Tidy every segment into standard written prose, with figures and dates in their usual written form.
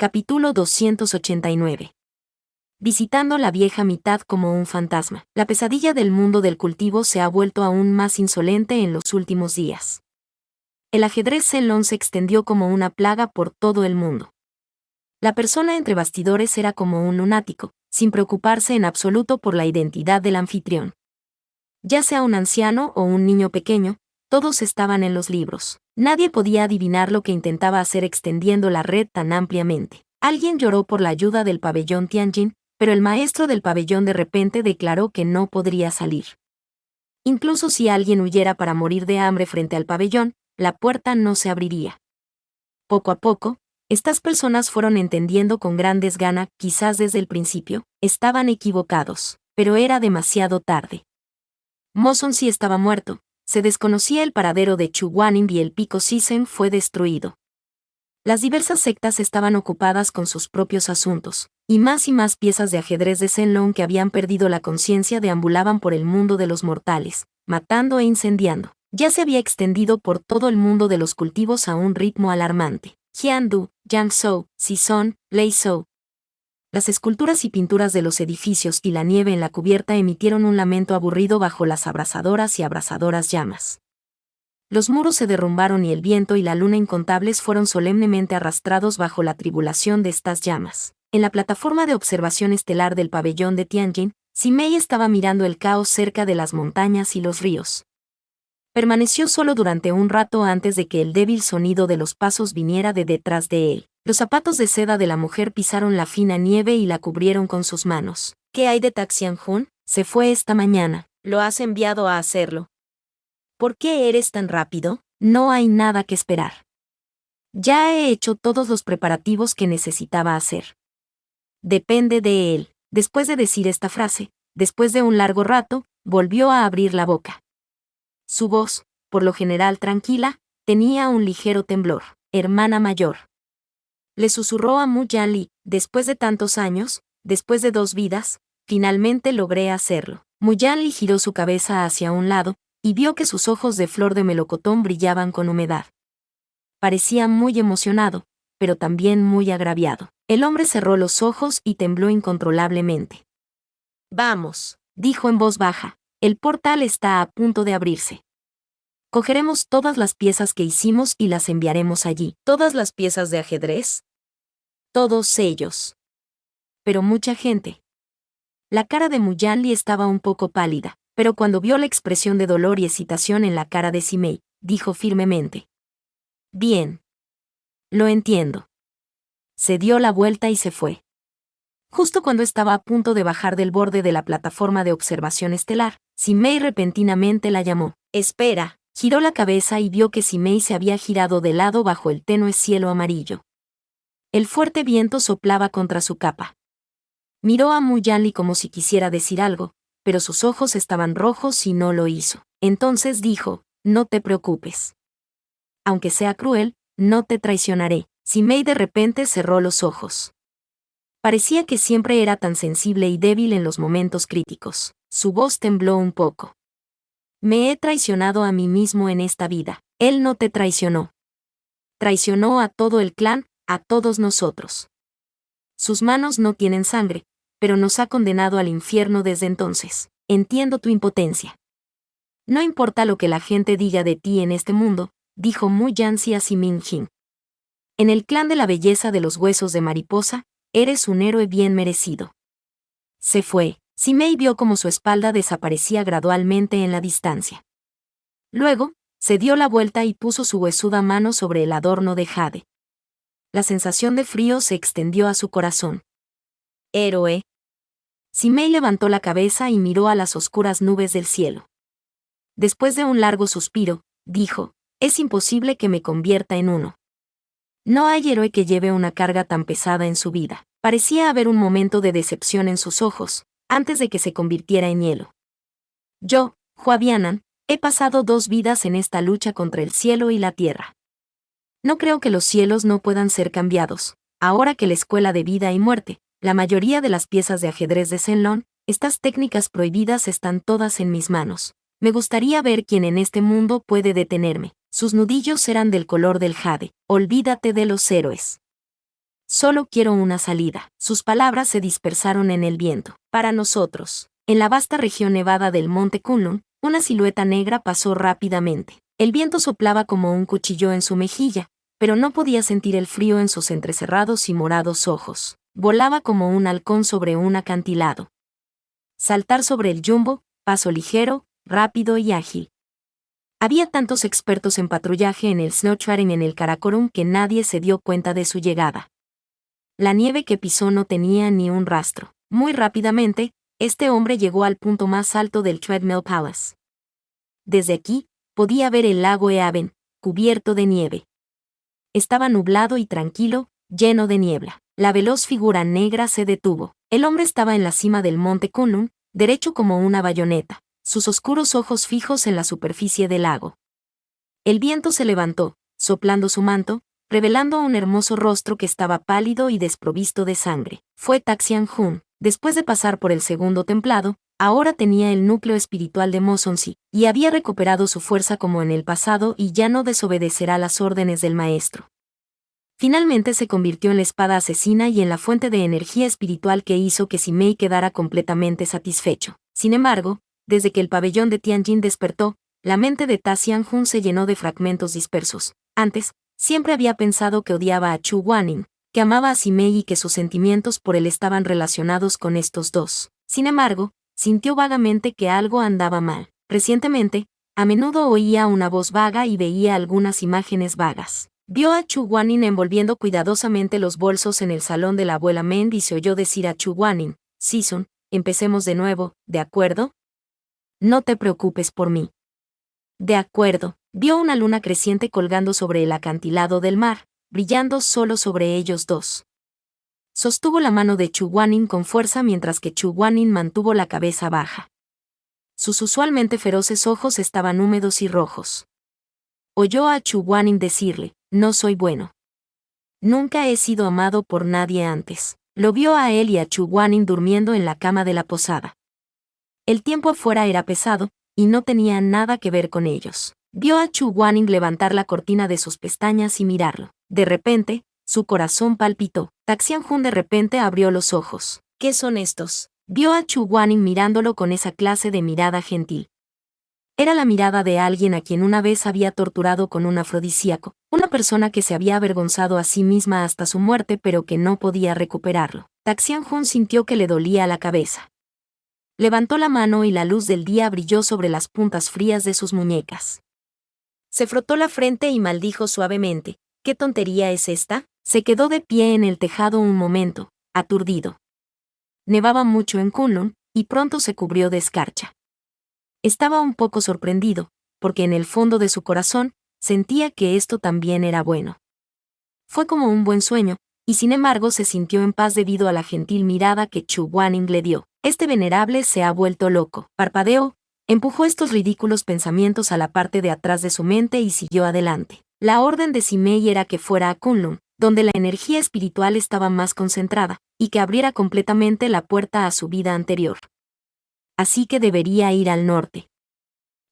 Capítulo 289. Visitando la vieja mitad como un fantasma. La pesadilla del mundo del cultivo se ha vuelto aún más insolente en los últimos días. El ajedrez Zenlong se extendió como una plaga por todo el mundo. La persona entre bastidores era como un lunático, sin preocuparse en absoluto por la identidad del anfitrión. Ya sea un anciano o un niño pequeño, todos estaban en los libros. Nadie podía adivinar lo que intentaba hacer extendiendo la red tan ampliamente. Alguien lloró por la ayuda del pabellón Tianjin, pero el maestro del pabellón de repente declaró que no podría salir. Incluso si alguien huyera para morir de hambre frente al pabellón, la puerta no se abriría. Poco a poco, estas personas fueron entendiendo con gran desgana, quizás desde el principio, estaban equivocados, pero era demasiado tarde. Mo Zongzi estaba muerto. Se desconocía el paradero de Chu Guaning y el pico Sisen fue destruido. Las diversas sectas estaban ocupadas con sus propios asuntos, y más piezas de ajedrez de Zenlong que habían perdido la conciencia deambulaban por el mundo de los mortales, matando e incendiando. Ya se había extendido por todo el mundo de los cultivos a un ritmo alarmante. Jiandu, Jiangzhou, Sison, Leizhou. Las esculturas y pinturas de los edificios y la nieve en la cubierta emitieron un lamento aburrido bajo las abrasadoras y abrasadoras llamas. Los muros se derrumbaron y el viento y la luna incontables fueron solemnemente arrastrados bajo la tribulación de estas llamas. En la plataforma de observación estelar del pabellón de Tianjin, Simei estaba mirando el caos cerca de las montañas y los ríos. Permaneció solo durante un rato antes de que el débil sonido de los pasos viniera de detrás de él. Los zapatos de seda de la mujer pisaron la fina nieve y la cubrieron con sus manos. ¿Qué hay de Taxianjun? Se fue esta mañana. ¿Lo has enviado a hacerlo? ¿Por qué eres tan rápido? No hay nada que esperar. Ya he hecho todos los preparativos que necesitaba hacer. Depende de él. Después de decir esta frase, después de un largo rato, volvió a abrir la boca. Su voz, por lo general tranquila, tenía un ligero temblor. Hermana mayor. Le susurró a Mu Yanli, después de tantos años, después de 2 vidas, finalmente logré hacerlo. Mu Yanli giró su cabeza hacia un lado, y vio que sus ojos de flor de melocotón brillaban con humedad. Parecía muy emocionado, pero también muy agraviado. El hombre cerró los ojos y tembló incontrolablemente. Vamos, dijo en voz baja, el portal está a punto de abrirse. Cogeremos todas las piezas que hicimos y las enviaremos allí. ¿Todas las piezas de ajedrez? Todos ellos. Pero mucha gente. La cara de Mu Yanli estaba un poco pálida, pero cuando vio la expresión de dolor y excitación en la cara de Simei, dijo firmemente. Bien. Lo entiendo. Se dio la vuelta y se fue. Justo cuando estaba a punto de bajar del borde de la plataforma de observación estelar, Simei repentinamente la llamó. Espera. Giró la cabeza y vio que Simei se había girado de lado bajo el tenue cielo amarillo. El fuerte viento soplaba contra su capa. Miró a Mu Yanli como si quisiera decir algo, pero sus ojos estaban rojos y no lo hizo. Entonces dijo, no te preocupes. Aunque sea cruel, no te traicionaré. Simei de repente cerró los ojos. Parecía que siempre era tan sensible y débil en los momentos críticos. Su voz tembló un poco. Me he traicionado a mí mismo en esta vida. Él no te traicionó. Traicionó a todo el clan, a todos nosotros. Sus manos no tienen sangre, pero nos ha condenado al infierno desde entonces. Entiendo tu impotencia. No importa lo que la gente diga de ti en este mundo, dijo Mu Yanzi a Simin Jin. En el clan de la belleza de los huesos de mariposa, eres un héroe bien merecido. Se fue. Simei vio como su espalda desaparecía gradualmente en la distancia. Luego, se dio la vuelta y puso su huesuda mano sobre el adorno de jade. La sensación de frío se extendió a su corazón. Héroe. Simei levantó la cabeza y miró a las oscuras nubes del cielo. Después de un largo suspiro, dijo, es imposible que me convierta en uno. No hay héroe que lleve una carga tan pesada en su vida. Parecía haber un momento de decepción en sus ojos, antes de que se convirtiera en hielo. Yo, Hua Bianan, he pasado 2 vidas en esta lucha contra el cielo y la tierra. No creo que los cielos no puedan ser cambiados. Ahora que la escuela de vida y muerte, la mayoría de las piezas de ajedrez de Zenlong, estas técnicas prohibidas están todas en mis manos. Me gustaría ver quién en este mundo puede detenerme. Sus nudillos eran del color del jade. Olvídate de los héroes. Solo quiero una salida. Sus palabras se dispersaron en el viento. Para nosotros, en la vasta región nevada del Monte Kunlun, una silueta negra pasó rápidamente. El viento soplaba como un cuchillo en su mejilla, pero no podía sentir el frío en sus entrecerrados y morados ojos. Volaba como un halcón sobre un acantilado. Saltar sobre el jumbo, paso ligero, rápido y ágil. Había tantos expertos en patrullaje en el snowshoeing en el Karakorum que nadie se dio cuenta de su llegada. La nieve que pisó no tenía ni un rastro. Muy rápidamente, este hombre llegó al punto más alto del Treadmill Palace. Desde aquí, podía ver el lago Eaven, cubierto de nieve. Estaba nublado y tranquilo, lleno de niebla. La veloz figura negra se detuvo. El hombre estaba en la cima del monte Kunlun, derecho como una bayoneta, sus oscuros ojos fijos en la superficie del lago. El viento se levantó, soplando su manto, revelando un hermoso rostro que estaba pálido y desprovisto de sangre. Fue Taxian-Hun. Después de pasar por el segundo templado, ahora tenía el núcleo espiritual de Mosonsi, y había recuperado su fuerza como en el pasado y ya no desobedecerá las órdenes del maestro. Finalmente se convirtió en la espada asesina y en la fuente de energía espiritual que hizo que Simei quedara completamente satisfecho. Sin embargo, desde que el pabellón de Tianjin despertó, la mente de Taxian-Hun se llenó de fragmentos dispersos. Antes, siempre había pensado que odiaba a Chu Guaning, que amaba a Simei y que sus sentimientos por él estaban relacionados con estos dos. Sin embargo, sintió vagamente que algo andaba mal. Recientemente, a menudo oía una voz vaga y veía algunas imágenes vagas. Vio a Chu Guaning envolviendo cuidadosamente los bolsos en el salón de la abuela Mend y se oyó decir a Chu Guaning: Season, empecemos de nuevo, ¿de acuerdo? No te preocupes por mí. De acuerdo. Vio una luna creciente colgando sobre el acantilado del mar, brillando solo sobre ellos dos. Sostuvo la mano de Chu Guaning con fuerza mientras que Chu Guaning mantuvo la cabeza baja. Sus usualmente feroces ojos estaban húmedos y rojos. Oyó a Chu Guaning decirle: no soy bueno. Nunca he sido amado por nadie antes. Lo vio a él y a Chu Guaning durmiendo en la cama de la posada. El tiempo afuera era pesado, y no tenía nada que ver con ellos. Vio a Chu Guaning levantar la cortina de sus pestañas y mirarlo. De repente, su corazón palpitó. Taxian-Hun de repente abrió los ojos. ¿Qué son estos? Vio a Chu Guaning mirándolo con esa clase de mirada gentil. Era la mirada de alguien a quien una vez había torturado con un afrodisíaco, una persona que se había avergonzado a sí misma hasta su muerte pero que no podía recuperarlo. Taxian-Hun sintió que le dolía la cabeza. Levantó la mano y la luz del día brilló sobre las puntas frías de sus muñecas. Se frotó la frente y maldijo suavemente. ¿Qué tontería es esta? Se quedó de pie en el tejado un momento, aturdido. Nevaba mucho en Kunlun, y pronto se cubrió de escarcha. Estaba un poco sorprendido, porque en el fondo de su corazón, sentía que esto también era bueno. Fue como un buen sueño, y sin embargo se sintió en paz debido a la gentil mirada que Chu Guaning le dio. Este venerable se ha vuelto loco. Parpadeó, empujó estos ridículos pensamientos a la parte de atrás de su mente y siguió adelante. La orden de Simei era que fuera a Kunlun, donde la energía espiritual estaba más concentrada, y que abriera completamente la puerta a su vida anterior. Así que debería ir al norte.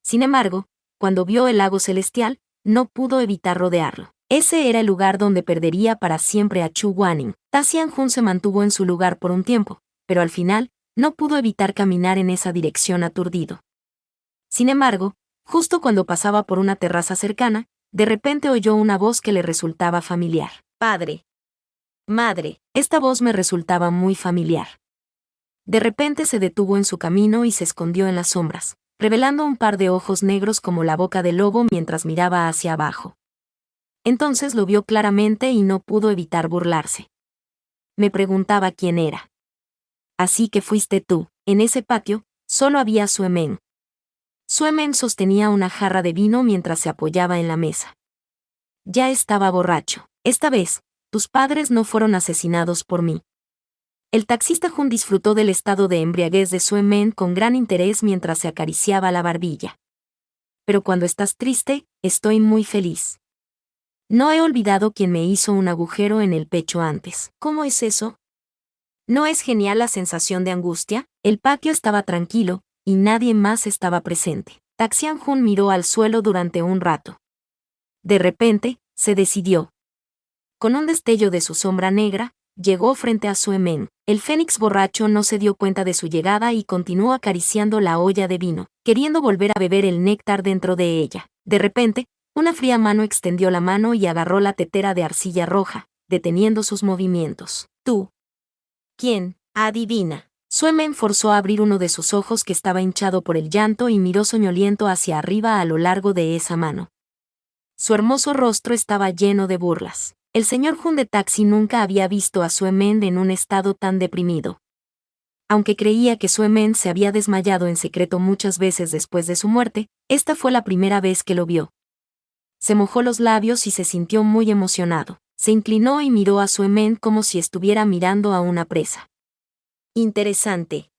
Sin embargo, cuando vio el lago celestial, no pudo evitar rodearlo. Ese era el lugar donde perdería para siempre a Chu Guaning. Taxian-Hun se mantuvo en su lugar por un tiempo, pero al final, no pudo evitar caminar en esa dirección aturdido. Sin embargo, justo cuando pasaba por una terraza cercana, de repente oyó una voz que le resultaba familiar. Padre. Madre. Esta voz me resultaba muy familiar. De repente se detuvo en su camino y se escondió en las sombras, revelando un par de ojos negros como la boca del lobo mientras miraba hacia abajo. Entonces lo vio claramente y no pudo evitar burlarse. Me preguntaba quién era. Así que fuiste tú. En ese patio, solo había Suemen. Suemen sostenía una jarra de vino mientras se apoyaba en la mesa. Ya estaba borracho. Esta vez, tus padres no fueron asesinados por mí. El taxista Hun disfrutó del estado de embriaguez de Suemen con gran interés mientras se acariciaba la barbilla. Pero cuando estás triste, estoy muy feliz. No he olvidado quien me hizo un agujero en el pecho antes. ¿Cómo es eso? ¿No es genial la sensación de angustia? El patio estaba tranquilo, y nadie más estaba presente. Taxian-Hun miró al suelo durante un rato. De repente, se decidió. Con un destello de su sombra negra, llegó frente a Suemen. El fénix borracho no se dio cuenta de su llegada y continuó acariciando la olla de vino, queriendo volver a beber el néctar dentro de ella. De repente, una fría mano extendió la mano y agarró la tetera de arcilla roja, deteniendo sus movimientos. ¿Tú? ¿Quién? Adivina. Suemen forzó a abrir uno de sus ojos que estaba hinchado por el llanto y miró soñoliento hacia arriba a lo largo de esa mano. Su hermoso rostro estaba lleno de burlas. El señor Jun de Taxi nunca había visto a Suemen en un estado tan deprimido. Aunque creía que Suemen se había desmayado en secreto muchas veces después de su muerte, esta fue la primera vez que lo vio. Se mojó los labios y se sintió muy emocionado. Se inclinó y miró a Suemen como si estuviera mirando a una presa. Interesante.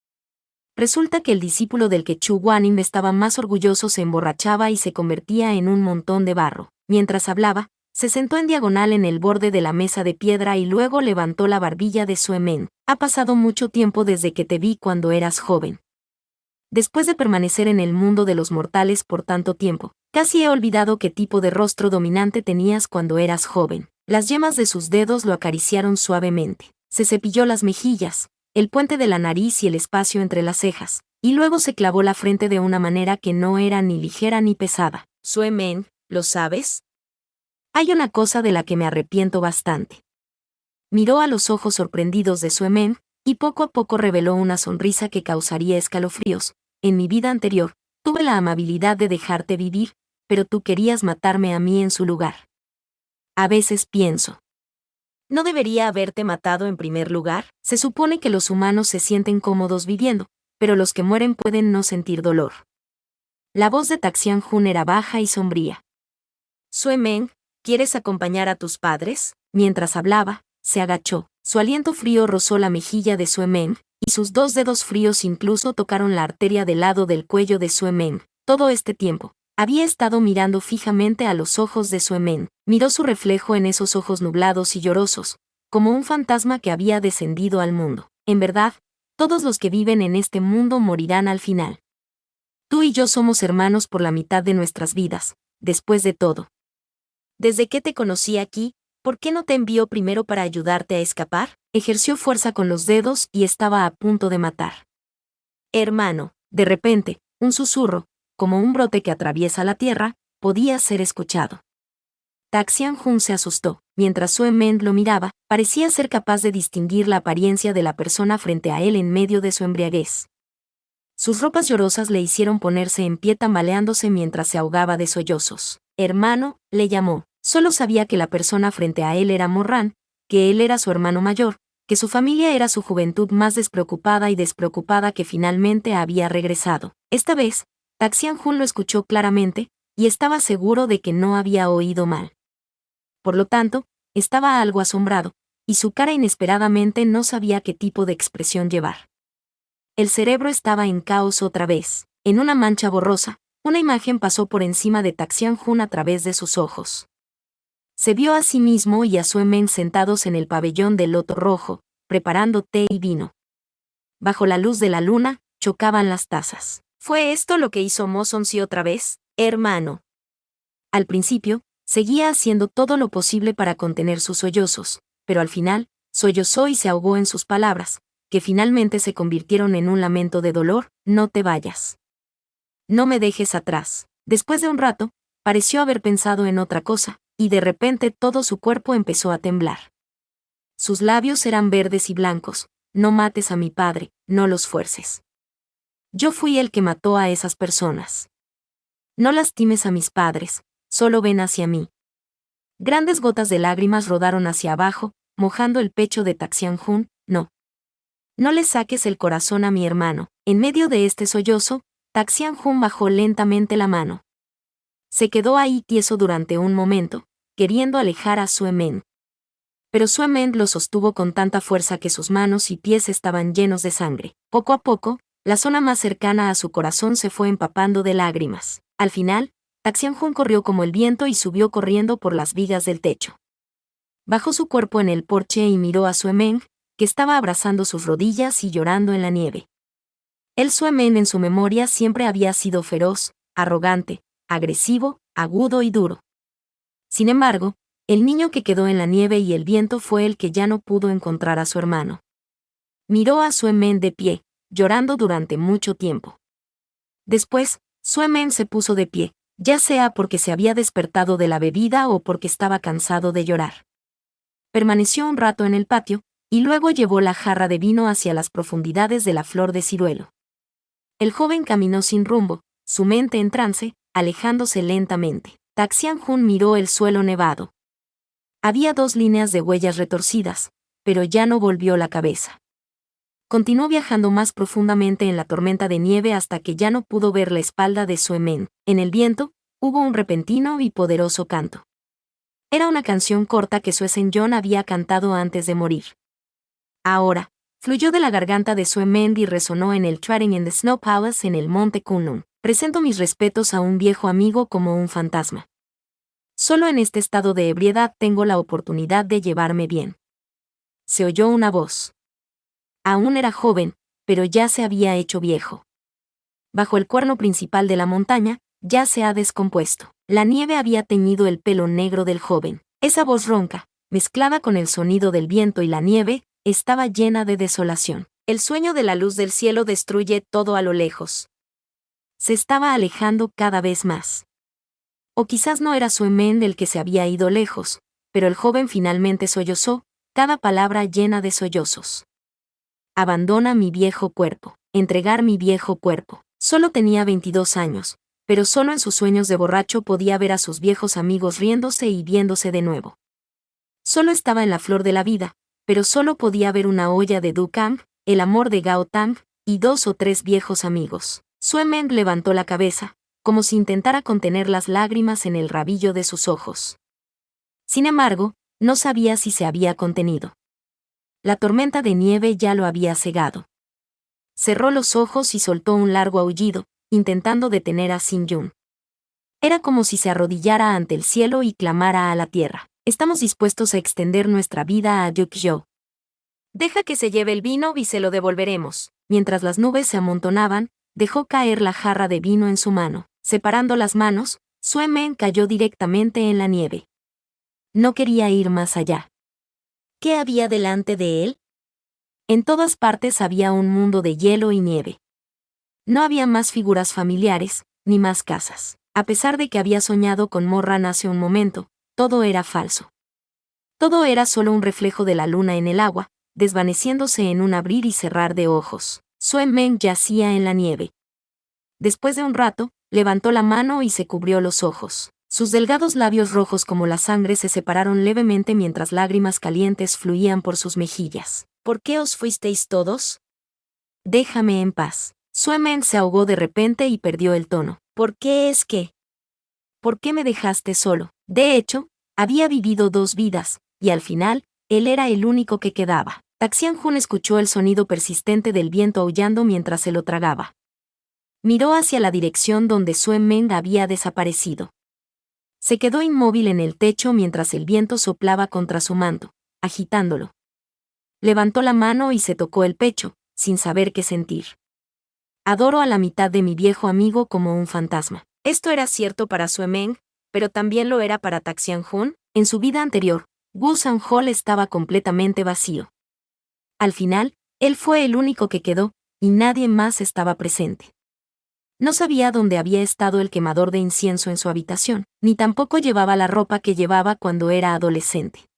Resulta que el discípulo del que Chu Guanin estaba más orgulloso se emborrachaba y se convertía en un montón de barro. Mientras hablaba, se sentó en diagonal en el borde de la mesa de piedra y luego levantó la barbilla de Suemen. Ha pasado mucho tiempo desde que te vi cuando eras joven. Después de permanecer en el mundo de los mortales por tanto tiempo, casi he olvidado qué tipo de rostro dominante tenías cuando eras joven. Las yemas de sus dedos lo acariciaron suavemente. Se cepilló las mejillas, el puente de la nariz y el espacio entre las cejas, y luego se clavó la frente de una manera que no era ni ligera ni pesada. Suemen, ¿lo sabes? Hay una cosa de la que me arrepiento bastante. Miró a los ojos sorprendidos de Suemen, y poco a poco reveló una sonrisa que causaría escalofríos. En mi vida anterior, tuve la amabilidad de dejarte vivir, pero tú querías matarme a mí en su lugar. A veces pienso. ¿No debería haberte matado en primer lugar? Se supone que los humanos se sienten cómodos viviendo, pero los que mueren pueden no sentir dolor. La voz de Taxian Jun era baja y sombría. Suemen, ¿quieres acompañar a tus padres? Mientras hablaba, se agachó. Su aliento frío rozó la mejilla de Suemen, y sus dos dedos fríos incluso tocaron la arteria del lado del cuello de Suemen. Todo este tiempo, había estado mirando fijamente a los ojos de Suemen. Miró su reflejo en esos ojos nublados y llorosos, como un fantasma que había descendido al mundo. En verdad, todos los que viven en este mundo morirán al final. Tú y yo somos hermanos por la mitad de nuestras vidas, después de todo. Desde que te conocí aquí, ¿por qué no te envió primero para ayudarte a escapar? Ejerció fuerza con los dedos y estaba a punto de matar. Hermano, de repente, un susurro, como un brote que atraviesa la tierra, podía ser escuchado. Taxian Jun se asustó. Mientras Suemen lo miraba, parecía ser capaz de distinguir la apariencia de la persona frente a él en medio de su embriaguez. Sus ropas llorosas le hicieron ponerse en pie tambaleándose mientras se ahogaba de sollozos. Hermano, le llamó. Solo sabía que la persona frente a él era Morran, que él era su hermano mayor, que su familia era su juventud más despreocupada y despreocupada que finalmente había regresado. Esta vez, Taxian Jun lo escuchó claramente, y estaba seguro de que no había oído mal. Por lo tanto, estaba algo asombrado, y su cara inesperadamente no sabía qué tipo de expresión llevar. El cerebro estaba en caos otra vez. En una mancha borrosa, una imagen pasó por encima de Taxian Jun a través de sus ojos. Se vio a sí mismo y a Suemen sentados en el pabellón del loto rojo, preparando té y vino. Bajo la luz de la luna, chocaban las tazas. ¿Fue esto lo que hizo Mo Sonsi otra vez, hermano? Al principio, seguía haciendo todo lo posible para contener sus sollozos, pero al final, sollozó y se ahogó en sus palabras, que finalmente se convirtieron en un lamento de dolor. No te vayas. No me dejes atrás. Después de un rato, pareció haber pensado en otra cosa, y de repente todo su cuerpo empezó a temblar. Sus labios eran verdes y blancos. No mates a mi padre, no los fuerces. Yo fui el que mató a esas personas. No lastimes a mis padres, solo ven hacia mí. Grandes gotas de lágrimas rodaron hacia abajo, mojando el pecho de Taxian Jun. No. No le saques el corazón a mi hermano. En medio de este sollozo, Taxian Jun bajó lentamente la mano. Se quedó ahí tieso durante un momento, queriendo alejar a Suemen. Pero Suemen lo sostuvo con tanta fuerza que sus manos y pies estaban llenos de sangre. Poco a poco, la zona más cercana a su corazón se fue empapando de lágrimas. Al final, Taxian Jun corrió como el viento y subió corriendo por las vigas del techo. Bajó su cuerpo en el porche y miró a Suemen, que estaba abrazando sus rodillas y llorando en la nieve. El Suemen en su memoria siempre había sido feroz, arrogante, agresivo, agudo y duro. Sin embargo, El niño que quedó en la nieve y el viento fue el que ya no pudo encontrar a su hermano. Miró a Sue-men de pie, llorando durante mucho tiempo. Después, Sue-men se puso de pie, ya sea porque se había despertado de la bebida o porque estaba cansado de llorar. Permaneció un rato en el patio, y luego llevó la jarra de vino hacia las profundidades de la flor de ciruelo. El joven caminó sin rumbo, su mente en trance, alejándose lentamente. Taxian-jun miró el suelo nevado. Había 2 líneas de huellas retorcidas, pero ya no volvió la cabeza. Continuó viajando más profundamente en la tormenta de nieve hasta que ya no pudo ver la espalda de Sue-men. En el viento, hubo un repentino y poderoso canto. Era una canción corta que Sue Seon-jon había cantado antes de morir. Ahora, fluyó de la garganta de Sue-men y resonó en el Trading in the Snow Palace en el monte Kunlun. Presento mis respetos a un viejo amigo como un fantasma. Solo en este estado de ebriedad tengo la oportunidad de llevarme bien. Se oyó una voz. Aún era joven, pero ya se había hecho viejo. Bajo el cuerno principal de la montaña, ya se ha descompuesto. La nieve había teñido el pelo negro del joven. Esa voz ronca, mezclada con el sonido del viento y la nieve, estaba llena de desolación. El sueño de la luz del cielo destruye todo a lo lejos. Se estaba alejando cada vez más. O quizás no era Sue-men el que se había ido lejos, pero el joven finalmente sollozó, cada palabra llena de sollozos. Abandona mi viejo cuerpo, entregar mi viejo cuerpo. Solo tenía 22 años, pero solo en sus sueños de borracho podía ver a sus viejos amigos riéndose y viéndose de nuevo. Solo estaba en la flor de la vida, pero solo podía ver una olla de Du Kang, el amor de Gao Tang, y 2 o 3 viejos amigos. Sue-men levantó la cabeza, como si intentara contener las lágrimas en el rabillo de sus ojos. Sin embargo, no sabía si se había contenido. La tormenta de nieve ya lo había cegado. Cerró los ojos y soltó un largo aullido, intentando detener a Sin-jun. Era como si se arrodillara ante el cielo y clamara a la tierra. Estamos dispuestos a extender nuestra vida a Yukjo. Deja que se lleve el vino y se lo devolveremos. Mientras las nubes se amontonaban, dejó caer la jarra de vino en su mano. Separando las manos, Sue-men cayó directamente en la nieve. No quería ir más allá. ¿Qué había delante de él? En todas partes había un mundo de hielo y nieve. No había más figuras familiares, ni más casas. A pesar de que había soñado con Morran hace un momento, todo era falso. Todo era solo un reflejo de la luna en el agua, desvaneciéndose en un abrir y cerrar de ojos. Sue-men yacía en la nieve. Después de un rato, levantó la mano y se cubrió los ojos. Sus delgados labios rojos como la sangre se separaron levemente mientras lágrimas calientes fluían por sus mejillas. ¿Por qué os fuisteis todos? Déjame en paz. Sue-men se ahogó de repente y perdió el tono. ¿Por qué es que? ¿Por qué me dejaste solo? De hecho, había vivido 2 vidas, y al final, él era el único que quedaba. Taxian-jun escuchó el sonido persistente del viento aullando mientras se lo tragaba. Miró hacia la dirección donde Sue-men había desaparecido. Se quedó inmóvil en el techo mientras el viento soplaba contra su manto, agitándolo. Levantó la mano y se tocó el pecho, sin saber qué sentir. Adoro a la mitad de mi viejo amigo como un fantasma. Esto era cierto para Sue-men, pero también lo era para Taxian-jun. En su vida anterior, Gulsan Hall estaba completamente vacío. Al final, él fue el único que quedó, y nadie más estaba presente. No sabía dónde había estado el quemador de incienso en su habitación, ni tampoco llevaba la ropa que llevaba cuando era adolescente.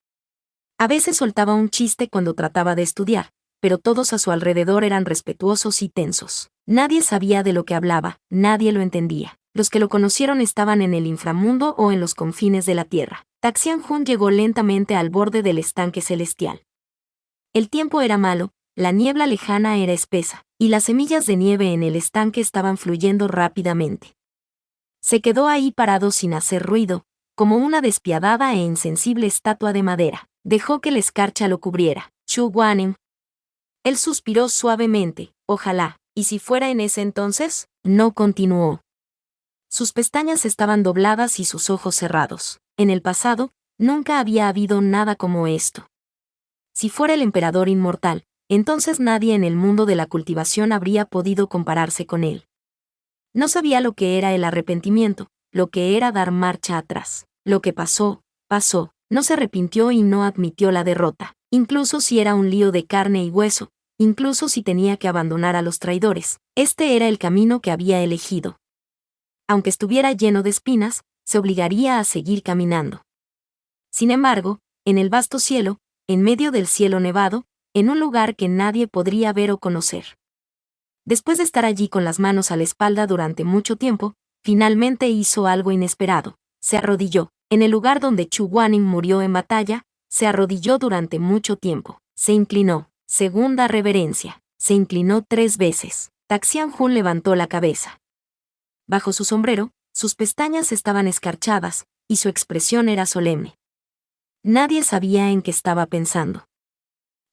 A veces soltaba un chiste cuando trataba de estudiar, pero todos a su alrededor eran respetuosos y tensos. Nadie sabía de lo que hablaba, nadie lo entendía. Los que lo conocieron estaban en el inframundo o en los confines de la tierra. Taxian-jun llegó lentamente al borde del estanque celestial. El tiempo era malo, la niebla lejana era espesa, y las semillas de nieve en el estanque estaban fluyendo rápidamente. Se quedó ahí parado sin hacer ruido, como una despiadada e insensible estatua de madera. Dejó que la escarcha lo cubriera. Chu Guanem. Él suspiró suavemente. Ojalá. ¿Y si fuera en ese entonces? No continuó. Sus pestañas estaban dobladas y sus ojos cerrados. En el pasado, nunca había habido nada como esto. Si fuera el emperador inmortal, entonces nadie en el mundo de la cultivación habría podido compararse con él. No sabía lo que era el arrepentimiento, lo que era dar marcha atrás. Lo que pasó, pasó, No se arrepintió y no admitió la derrota, incluso si era un lío de carne y hueso, incluso si tenía que abandonar a los traidores. Este era el camino que había elegido. Aunque estuviera lleno de espinas, se obligaría a seguir caminando. Sin embargo, en el vasto cielo, en medio del cielo nevado, en un lugar que nadie podría ver o conocer. Después de estar allí con las manos a la espalda durante mucho tiempo, finalmente hizo algo inesperado. Se arrodilló. En el lugar donde Chu Guanin murió en batalla, se arrodilló durante mucho tiempo. Se inclinó. Segunda reverencia. Se inclinó 3 veces. Taxian-Jun levantó la cabeza. Bajo su sombrero, sus pestañas estaban escarchadas, y su expresión era solemne. Nadie sabía en qué estaba pensando.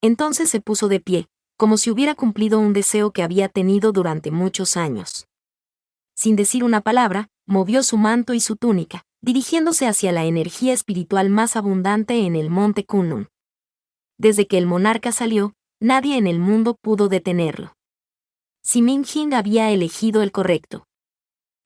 Entonces se puso de pie, como si hubiera cumplido un deseo que había tenido durante muchos años. Sin decir una palabra, movió su manto y su túnica, dirigiéndose hacia la energía espiritual más abundante en el monte Kunlun. Desde que el monarca salió, nadie en el mundo pudo detenerlo. Sima Jing había elegido el correcto.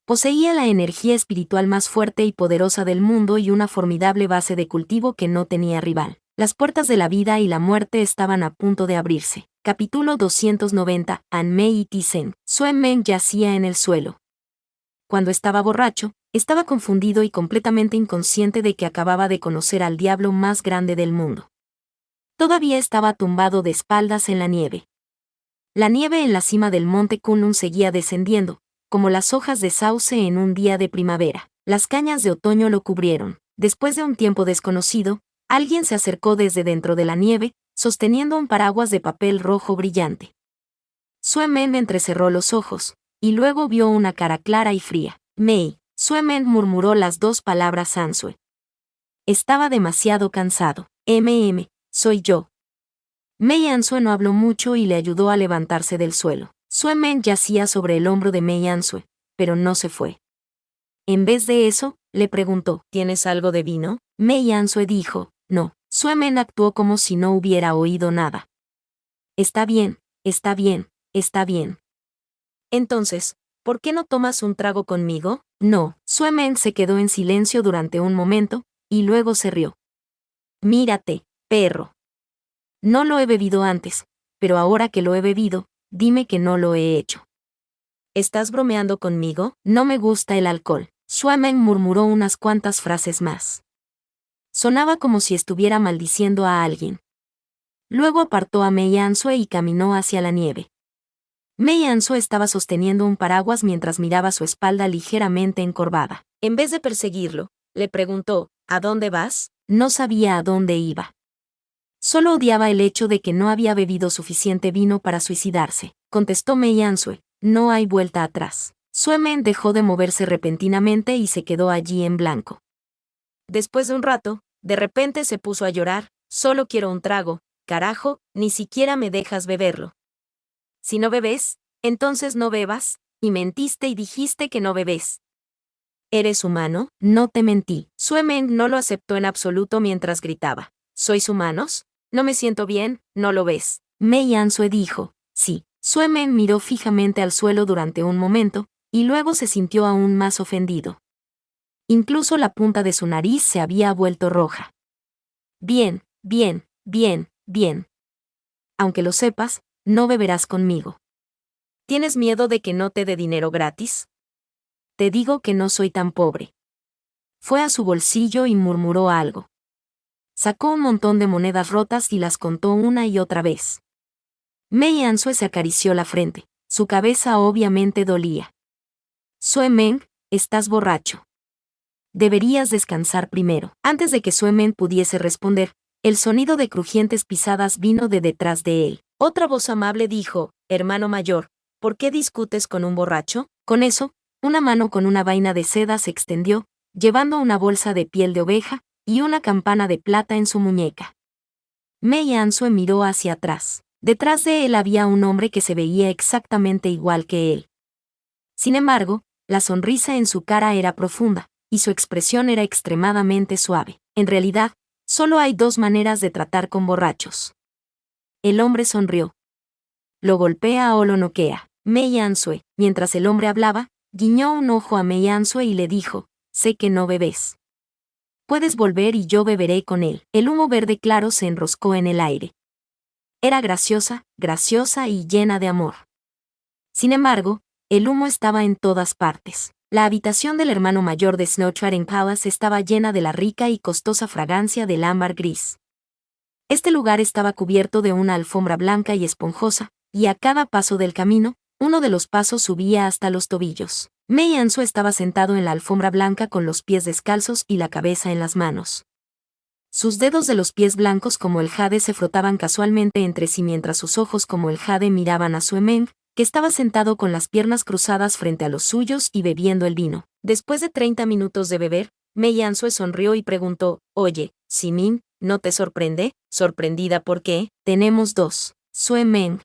Poseía la energía espiritual más fuerte y poderosa del mundo y una formidable base de cultivo que no tenía rival. Las puertas de la vida y la muerte estaban a punto de abrirse. Capítulo 290. Anmei y Tisen. Sue Meng yacía en el suelo. Cuando estaba borracho, estaba confundido y completamente inconsciente de que acababa de conocer al diablo más grande del mundo. Todavía estaba tumbado de espaldas en la nieve. La nieve en la cima del monte Kunlun seguía descendiendo, como las hojas de sauce en un día de primavera. Las cañas de otoño lo cubrieron. Después de un tiempo desconocido, alguien se acercó desde dentro de la nieve, sosteniendo un paraguas de papel rojo brillante. Sue Meng entrecerró los ojos, y luego vio una cara clara y fría. Mei. Sue Meng murmuró las 2 palabras Sansue. Estaba demasiado cansado. Soy yo. Mei Ansue no habló mucho y le ayudó a levantarse del suelo. Sue Meng yacía sobre el hombro de Mei Ansue, pero no se fue. En vez de eso, le preguntó, ¿tienes algo de vino? Mei Ansue dijo, no. Sue Meng actuó como si no hubiera oído nada. Está bien, está bien, está bien. Entonces, ¿por qué no tomas un trago conmigo? No. Sue Meng se quedó en silencio durante un momento, y luego se rió. Mírate, perro. No lo he bebido antes, pero ahora que lo he bebido, dime que no lo he hecho. ¿Estás bromeando conmigo? No me gusta el alcohol. Sue Meng murmuró unas cuantas frases más. Sonaba como si estuviera maldiciendo a alguien. Luego apartó a Mei Ansue y caminó hacia la nieve. Mei Ansue estaba sosteniendo un paraguas mientras miraba su espalda ligeramente encorvada. En vez de perseguirlo, le preguntó, ¿a dónde vas? No sabía a dónde iba. Solo odiaba el hecho de que no había bebido suficiente vino para suicidarse. Contestó Mei Ansue, no hay vuelta atrás. Sue Meng dejó de moverse repentinamente y se quedó allí en blanco. Después de un rato, de repente se puso a llorar, solo quiero un trago, carajo, ni siquiera me dejas beberlo. Si no bebes, entonces no bebas, y mentiste y dijiste que no bebes. ¿Eres humano? No te mentí. Sue Meng no lo aceptó en absoluto mientras gritaba. ¿Sois humanos? No me siento bien, ¿no lo ves? Mei Ansue dijo, sí. Sue Meng miró fijamente al suelo durante un momento, y luego se sintió aún más ofendido. Incluso la punta de su nariz se había vuelto roja. Bien, bien, bien, bien. Aunque lo sepas, no beberás conmigo. ¿Tienes miedo de que no te dé dinero gratis? Te digo que no soy tan pobre. Fue a su bolsillo y murmuró algo. Sacó un montón de monedas rotas y las contó una y otra vez. Mei Ansue se acarició la frente. Su cabeza obviamente dolía. Sue Meng, estás borracho. Deberías descansar primero. Antes de que Sue Meng pudiese responder, el sonido de crujientes pisadas vino de detrás de él. Otra voz amable dijo, hermano mayor, ¿por qué discutes con un borracho? Con eso, una mano con una vaina de seda se extendió, llevando una bolsa de piel de oveja y una campana de plata en su muñeca. Mei Ansue miró hacia atrás. Detrás de él había un hombre que se veía exactamente igual que él. Sin embargo, la sonrisa en su cara era profunda, y su expresión era extremadamente suave. En realidad, solo hay 2 maneras de tratar con borrachos. El hombre sonrió. Lo golpea o lo noquea. Mei Ansue, mientras el hombre hablaba, guiñó un ojo a Mei Ansue y le dijo, sé que no bebes. Puedes volver y yo beberé con él. El humo verde claro se enroscó en el aire. Era graciosa, graciosa y llena de amor. Sin embargo, el humo estaba en todas partes. La habitación del hermano mayor de Snowchatten Palace estaba llena de la rica y costosa fragancia del ámbar gris. Este lugar estaba cubierto de una alfombra blanca y esponjosa, y a cada paso del camino, uno de los pasos subía hasta los tobillos. Mei Anso estaba sentado en la alfombra blanca con los pies descalzos y la cabeza en las manos. Sus dedos de los pies blancos como el jade se frotaban casualmente entre sí mientras sus ojos como el jade miraban a Suemeng, que estaba sentado con las piernas cruzadas frente a los suyos y bebiendo el vino. Después de 30 minutos de beber, Mei Ansue sonrió y preguntó, «Oye, Simin, ¿no te sorprende? ¿Sorprendida por qué? Tenemos dos. Suemeng».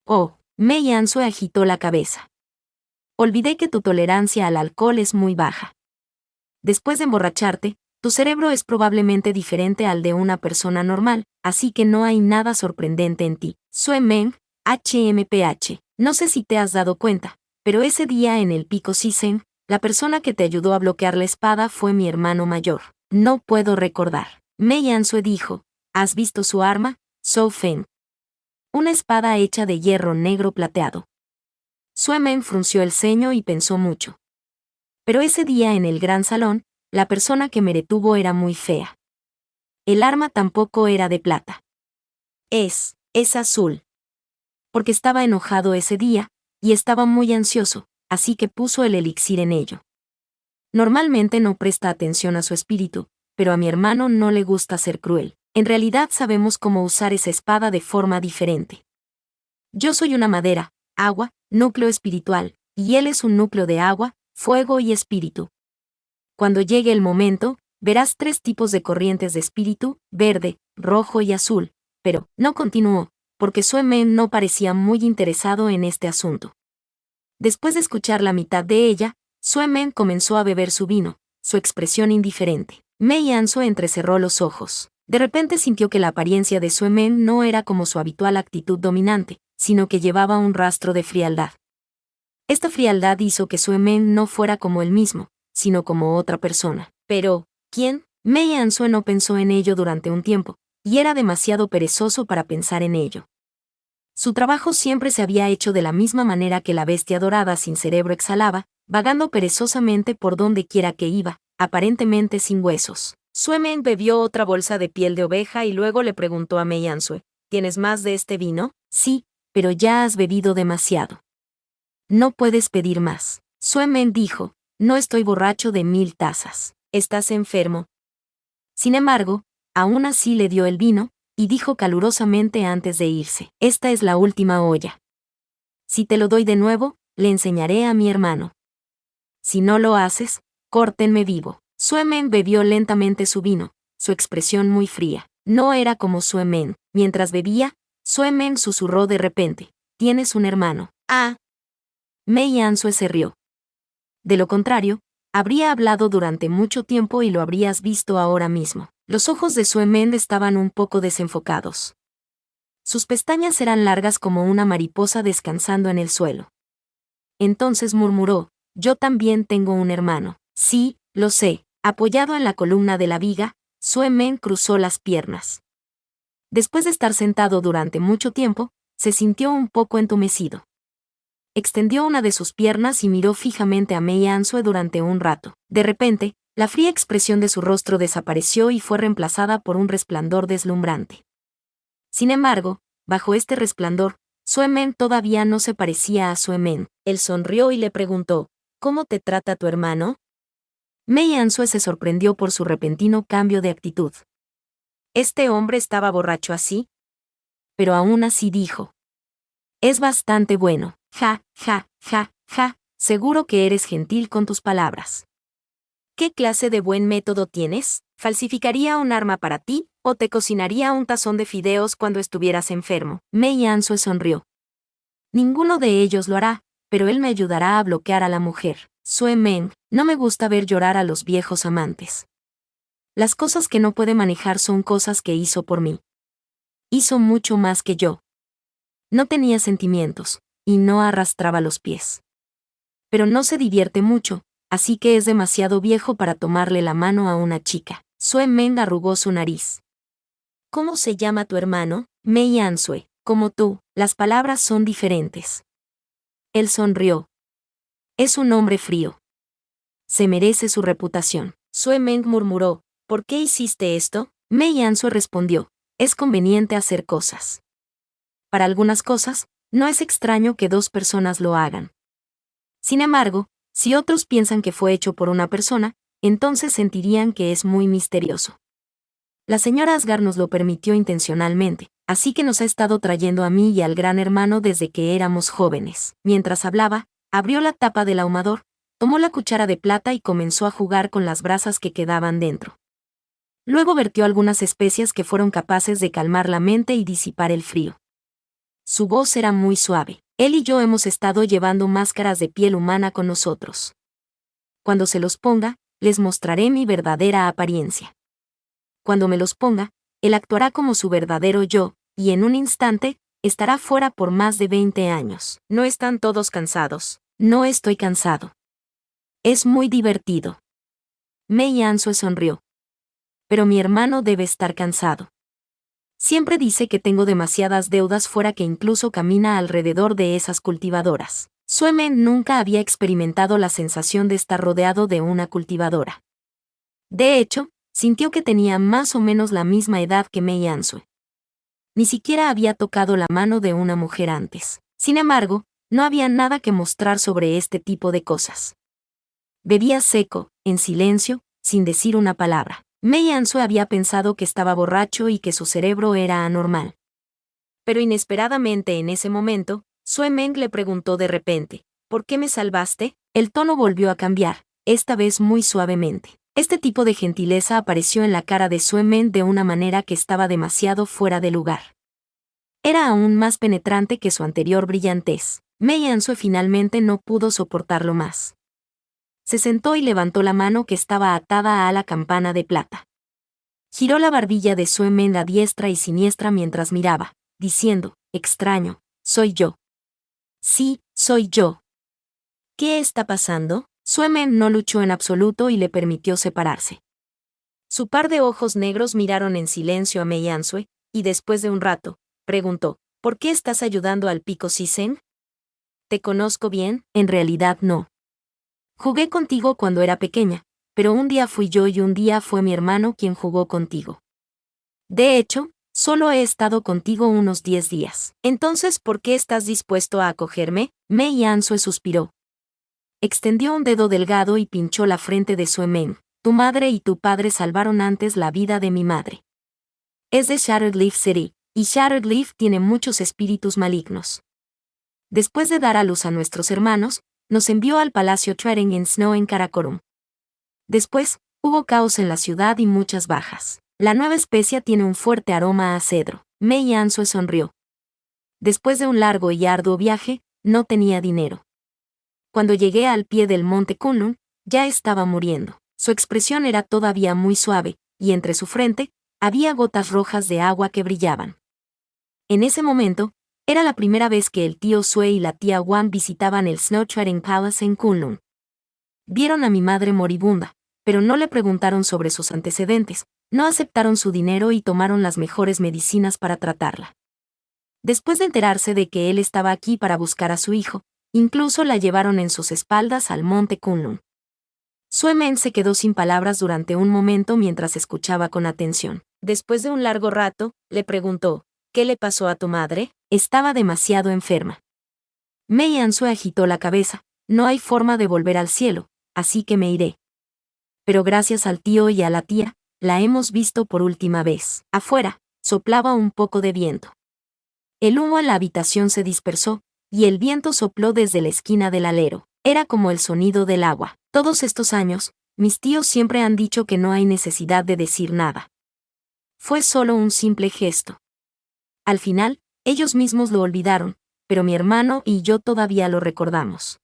«Oh». Mei Ansue agitó la cabeza. «Olvidé que tu tolerancia al alcohol es muy baja. Después de emborracharte, tu cerebro es probablemente diferente al de una persona normal, así que no hay nada sorprendente en ti». Suemeng, HMPH. No sé si te has dado cuenta, pero ese día en el Pico Sisen, la persona que te ayudó a bloquear la espada fue mi hermano mayor. No puedo recordar. Mei Ansue dijo, ¿has visto su arma? Zhou Feng. Una espada hecha de hierro negro plateado. Suemeng frunció el ceño y pensó mucho. Pero ese día en el gran salón, la persona que me retuvo era muy fea. El arma tampoco era de plata. Es azul. Porque estaba enojado ese día, y estaba muy ansioso, así que puso el elixir en ello. Normalmente no presta atención a su espíritu, pero a mi hermano no le gusta ser cruel. En realidad sabemos cómo usar esa espada de forma diferente. Yo soy una madera, agua, núcleo espiritual, y él es un núcleo de agua, fuego y espíritu. Cuando llegue el momento, verás 3 tipos de corrientes de espíritu, verde, rojo y azul, pero, no continuó, porque Suemeng no parecía muy interesado en este asunto. Después de escuchar la mitad de ella, Suemeng comenzó a beber su vino, su expresión indiferente. Mei Ansue entrecerró los ojos. De repente sintió que la apariencia de Suemeng no era como su habitual actitud dominante, sino que llevaba un rastro de frialdad. Esta frialdad hizo que Suemeng no fuera como él mismo, sino como otra persona. Pero, ¿quién? Mei Ansue no pensó en ello durante un tiempo, y era demasiado perezoso para pensar en ello. Su trabajo siempre se había hecho de la misma manera que la bestia dorada sin cerebro exhalaba, vagando perezosamente por donde quiera que iba, aparentemente sin huesos. Suemeng bebió otra bolsa de piel de oveja y luego le preguntó a Mei Ansue, ¿tienes más de este vino? Sí, pero ya has bebido demasiado. No puedes pedir más. Suemeng dijo, no estoy borracho de 1000 tazas. ¿Estás enfermo? Sin embargo, aún así le dio el vino, y dijo calurosamente antes de irse, esta es la última olla. Si te lo doy de nuevo, le enseñaré a mi hermano. Si no lo haces, córtenme vivo. Suemeng bebió lentamente su vino, su expresión muy fría. No era como Suemeng. Mientras bebía, Suemeng susurró de repente, tienes un hermano. Ah. Mei Ansue se rió. De lo contrario, habría hablado durante mucho tiempo y lo habrías visto ahora mismo. Los ojos de Suemeng estaban un poco desenfocados. Sus pestañas eran largas como una mariposa descansando en el suelo. Entonces murmuró, yo también tengo un hermano. Sí, lo sé. Apoyado en la columna de la viga, Suemeng cruzó las piernas. Después de estar sentado durante mucho tiempo, se sintió un poco entumecido. Extendió una de sus piernas y miró fijamente a Mei Ansue durante un rato. De repente, la fría expresión de su rostro desapareció y fue reemplazada por un resplandor deslumbrante. Sin embargo, bajo este resplandor, Suemeng todavía no se parecía a Suemeng. Él sonrió y le preguntó, ¿cómo te trata tu hermano? Mei Ansue se sorprendió por su repentino cambio de actitud. ¿Este hombre estaba borracho así? Pero aún así dijo. Es bastante bueno. Ja, ja, ja, ja, seguro que eres gentil con tus palabras. ¿Qué clase de buen método tienes? ¿Falsificaría un arma para ti, o te cocinaría un tazón de fideos cuando estuvieras enfermo? Mei Ansue sonrió. Ninguno de ellos lo hará, pero él me ayudará a bloquear a la mujer. Suemeng, no me gusta ver llorar a los viejos amantes. Las cosas que no puede manejar son cosas que hizo por mí. Hizo mucho más que yo. No tenía sentimientos, y no arrastraba los pies. Pero no se divierte mucho, así que es demasiado viejo para tomarle la mano a una chica. Sue Meng arrugó su nariz. ¿Cómo se llama tu hermano? Mei Ansue. Como tú, las palabras son diferentes. Él sonrió. Es un hombre frío. Se merece su reputación. Sue Meng murmuró. ¿Por qué hiciste esto? Mei Ansue respondió. Es conveniente hacer cosas. Para algunas cosas, no es extraño que dos personas lo hagan. Sin embargo, si otros piensan que fue hecho por una persona, entonces sentirían que es muy misterioso. La señora Asgar nos lo permitió intencionalmente, así que nos ha estado trayendo a mí y al gran hermano desde que éramos jóvenes. Mientras hablaba, abrió la tapa del ahumador, tomó la cuchara de plata y comenzó a jugar con las brasas que quedaban dentro. Luego vertió algunas especias que fueron capaces de calmar la mente y disipar el frío. Su voz era muy suave. Él y yo hemos estado llevando máscaras de piel humana con nosotros. Cuando se los ponga, les mostraré mi verdadera apariencia. Cuando me los ponga, él actuará como su verdadero yo, y en un instante, estará fuera por más de 20 años. ¿No están todos cansados? No estoy cansado. Es muy divertido. Mei Ansue sonrió. Pero mi hermano debe estar cansado. Siempre dice que tengo demasiadas deudas fuera que incluso camina alrededor de esas cultivadoras. Sue Meng nunca había experimentado la sensación de estar rodeado de una cultivadora. De hecho, sintió que tenía más o menos la misma edad que Mei Ansue. Ni siquiera había tocado la mano de una mujer antes. Sin embargo, no había nada que mostrar sobre este tipo de cosas. Bebía seco, en silencio, sin decir una palabra. Mei Ansue había pensado que estaba borracho y que su cerebro era anormal. Pero inesperadamente en ese momento, Sue Meng le preguntó de repente, ¿por qué me salvaste? El tono volvió a cambiar, esta vez muy suavemente. Este tipo de gentileza apareció en la cara de Sue Meng de una manera que estaba demasiado fuera de lugar. Era aún más penetrante que su anterior brillantez. Mei Ansue finalmente no pudo soportarlo más. Se sentó y levantó la mano que estaba atada a la campana de plata. Giró la barbilla de Sue Meng a diestra y siniestra mientras miraba, diciendo, extraño, soy yo. Sí, soy yo. ¿Qué está pasando? Sue Meng no luchó en absoluto y le permitió separarse. Su par de ojos negros miraron en silencio a Mei Ansue, y después de un rato, preguntó, ¿por qué estás ayudando al Pico Sisen? ¿Te conozco bien? En realidad no. Jugué contigo cuando era pequeña, pero un día fui yo y un día fue mi hermano quien jugó contigo. De hecho, solo he estado contigo unos 10 días. Entonces, ¿por qué estás dispuesto a acogerme? Mei Ansue suspiró. Extendió un dedo delgado y pinchó la frente de Sue Meng. Tu madre y tu padre salvaron antes la vida de mi madre. Es de Shattered Leaf City, y Shattered Leaf tiene muchos espíritus malignos. Después de dar a luz a nuestros hermanos, nos envió al Palacio Treading in Snow en Karakorum. Después, hubo caos en la ciudad y muchas bajas. La nueva especia tiene un fuerte aroma a cedro. Mei Ansue sonrió. Después de un largo y arduo viaje, no tenía dinero. Cuando llegué al pie del monte Kunlun, ya estaba muriendo. Su expresión era todavía muy suave, y entre su frente, había gotas rojas de agua que brillaban. En ese momento, era la primera vez que el tío Sue y la tía Wan visitaban el Snow Treading Palace en Kunlun. Vieron a mi madre moribunda, pero no le preguntaron sobre sus antecedentes, no aceptaron su dinero y tomaron las mejores medicinas para tratarla. Después de enterarse de que él estaba aquí para buscar a su hijo, incluso la llevaron en sus espaldas al monte Kunlun. Sue Meng se quedó sin palabras durante un momento mientras escuchaba con atención. Después de un largo rato, le preguntó, ¿qué le pasó a tu madre? Estaba demasiado enferma. Mei Ansue agitó la cabeza, no hay forma de volver al cielo, así que me iré. Pero gracias al tío y a la tía, la hemos visto por última vez. Afuera, soplaba un poco de viento. El humo en la habitación se dispersó, y el viento sopló desde la esquina del alero. Era como el sonido del agua. Todos estos años, mis tíos siempre han dicho que no hay necesidad de decir nada. Fue solo un simple gesto. Al final, ellos mismos lo olvidaron, pero mi hermano y yo todavía lo recordamos.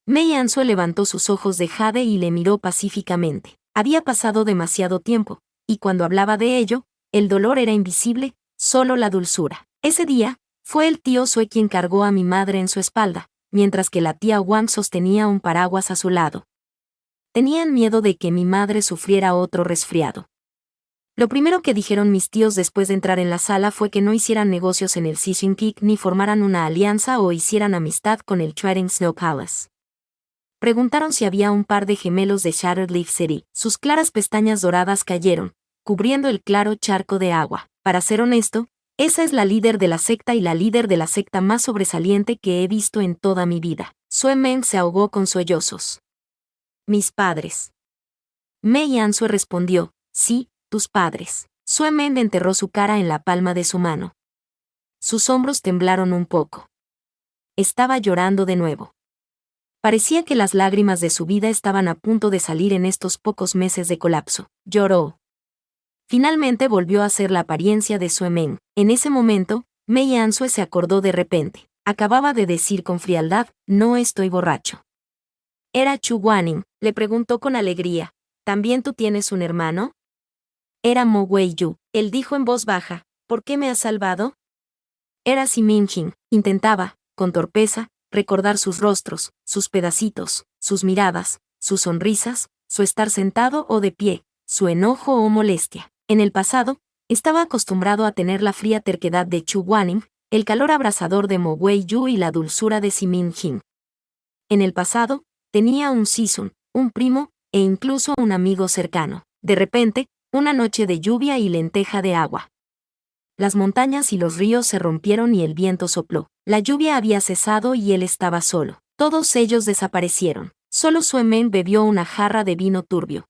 Mei Ansue levantó sus ojos de jade y le miró pacíficamente. Había pasado demasiado tiempo, y cuando hablaba de ello, el dolor era invisible, solo la dulzura. Ese día, fue el tío Sue quien cargó a mi madre en su espalda, mientras que la tía Wang sostenía un paraguas a su lado. Tenían miedo de que mi madre sufriera otro resfriado. Lo primero que dijeron mis tíos después de entrar en la sala fue que no hicieran negocios en el Season Peak ni formaran una alianza o hicieran amistad con el Trading Snow Palace. Preguntaron si había un par de gemelos de Shattered Leaf City. Sus claras pestañas doradas cayeron, cubriendo el claro charco de agua. Para ser honesto, esa es la líder de la secta y la líder de la secta más sobresaliente que he visto en toda mi vida. Sue Meng se ahogó con sollozos. Mis padres. Mei Ansue respondió, sí, tus padres. Sue Meng enterró su cara en la palma de su mano. Sus hombros temblaron un poco. Estaba llorando de nuevo. Parecía que las lágrimas de su vida estaban a punto de salir en estos pocos meses de colapso. Lloró. Finalmente volvió a ser la apariencia de Sue Meng. En ese momento, Mei Ansue se acordó de repente. Acababa de decir con frialdad, no estoy borracho. Era Chu Guaning, le preguntó con alegría. ¿También tú tienes un hermano? Era Mo Weiyu. Él dijo en voz baja, ¿por qué me has salvado? Era Simin Jing. Intentaba, con torpeza, recordar sus rostros, sus pedacitos, sus miradas, sus sonrisas, su estar sentado o de pie, su enojo o molestia. En el pasado, estaba acostumbrado a tener la fría terquedad de Chu Guaning, el calor abrasador de Mo Weiyu y la dulzura de Simin Jing. En el pasado, tenía un Sisun, un primo, e incluso un amigo cercano. De repente, una noche de lluvia y lenteja de agua. Las montañas y los ríos se rompieron y el viento sopló. La lluvia había cesado y él estaba solo. Todos ellos desaparecieron. Solo Sue Meng bebió una jarra de vino turbio.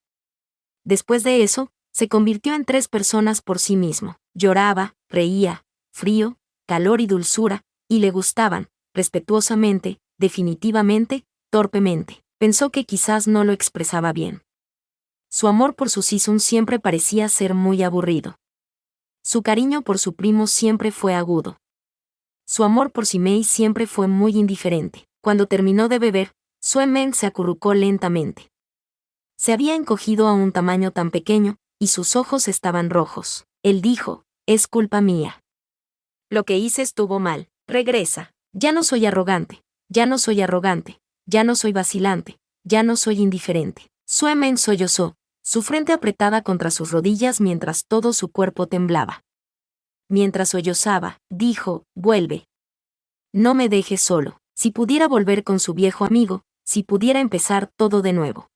Después de eso, se convirtió en 3 personas por sí mismo. Lloraba, reía, frío, calor y dulzura, y le gustaban, respetuosamente, definitivamente, torpemente. Pensó que quizás no lo expresaba bien. Su amor por su Sisun siempre parecía ser muy aburrido. Su cariño por su primo siempre fue agudo. Su amor por Simei siempre fue muy indiferente. Cuando terminó de beber, Sue Meng se acurrucó lentamente. Se había encogido a un tamaño tan pequeño, y sus ojos estaban rojos. Él dijo, es culpa mía. Lo que hice estuvo mal. Regresa. Ya no soy arrogante. Ya no soy arrogante. Ya no soy vacilante. Ya no soy indiferente. Sue Meng sollozó, su frente apretada contra sus rodillas mientras todo su cuerpo temblaba. Mientras sollozaba, dijo, vuelve. No me dejes solo. Si pudiera volver con su viejo amigo, si pudiera empezar todo de nuevo.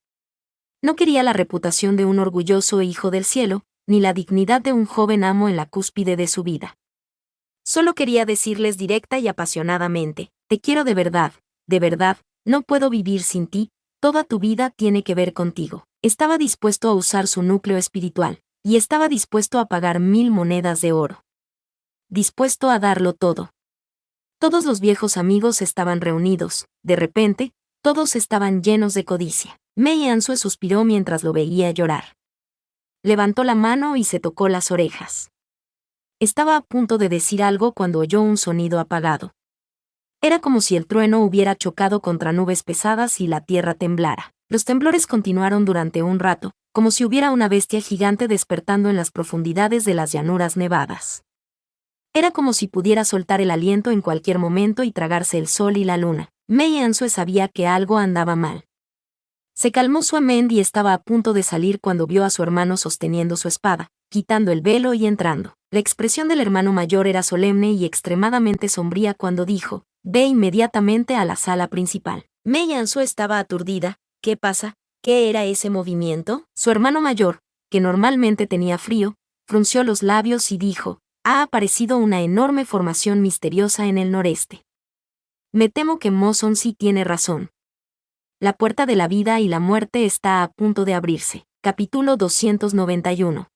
No quería la reputación de un orgulloso hijo del cielo, ni la dignidad de un joven amo en la cúspide de su vida. Solo quería decirles directa y apasionadamente, te quiero de verdad, no puedo vivir sin ti, toda tu vida tiene que ver contigo. Estaba dispuesto a usar su núcleo espiritual, y estaba dispuesto a pagar 1000 monedas de oro. Dispuesto a darlo todo. Todos los viejos amigos estaban reunidos, de repente, todos estaban llenos de codicia. Mei Ansue suspiró mientras lo veía llorar. Levantó la mano y se tocó las orejas. Estaba a punto de decir algo cuando oyó un sonido apagado. Era como si el trueno hubiera chocado contra nubes pesadas y la tierra temblara. Los temblores continuaron durante un rato, como si hubiera una bestia gigante despertando en las profundidades de las llanuras nevadas. Era como si pudiera soltar el aliento en cualquier momento y tragarse el sol y la luna. Mei Ansue sabía que algo andaba mal. Se calmó Sue Meng y estaba a punto de salir cuando vio a su hermano sosteniendo su espada, quitando el velo y entrando. La expresión del hermano mayor era solemne y extremadamente sombría cuando dijo, ve inmediatamente a la sala principal. Mei Ansue estaba aturdida. ¿Qué pasa? ¿Qué era ese movimiento? Su hermano mayor, que normalmente tenía frío, frunció los labios y dijo, ha aparecido una enorme formación misteriosa en el noreste. Me temo que Mo Sonsi tiene razón. La puerta de la vida y la muerte está a punto de abrirse. Capítulo 291.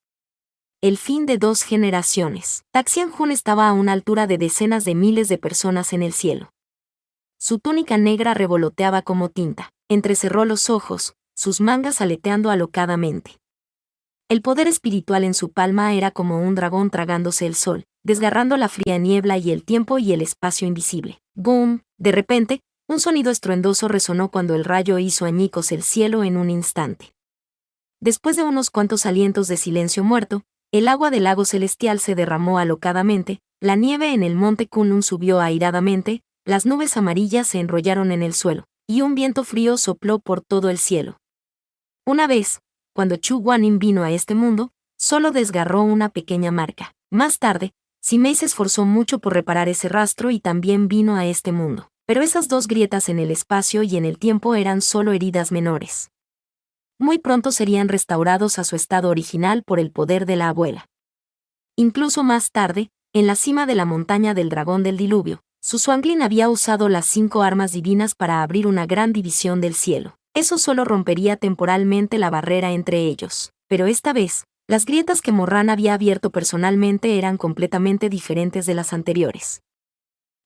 El fin de 2 generaciones. Taxian-Jun estaba a una altura de decenas de miles de personas en el cielo. Su túnica negra revoloteaba como tinta. Entrecerró los ojos, sus mangas aleteando alocadamente. El poder espiritual en su palma era como un dragón tragándose el sol, desgarrando la fría niebla y el tiempo y el espacio invisible. ¡Boom! De repente, un sonido estruendoso resonó cuando el rayo hizo añicos el cielo en un instante. Después de unos cuantos alientos de silencio muerto, el agua del lago celestial se derramó alocadamente, la nieve en el monte Kunlun subió airadamente, las nubes amarillas se enrollaron en el suelo, y un viento frío sopló por todo el cielo. Una vez, cuando Chu Guanin vino a este mundo, solo desgarró una pequeña marca. Más tarde, Simei se esforzó mucho por reparar ese rastro y también vino a este mundo. Pero esas dos grietas en el espacio y en el tiempo eran solo heridas menores. Muy pronto serían restaurados a su estado original por el poder de la abuela. Incluso más tarde, en la cima de la montaña del dragón del diluvio, Su Suanglin había usado las 5 armas divinas para abrir una gran división del cielo. Eso solo rompería temporalmente la barrera entre ellos. Pero esta vez, las grietas que Morran había abierto personalmente eran completamente diferentes de las anteriores.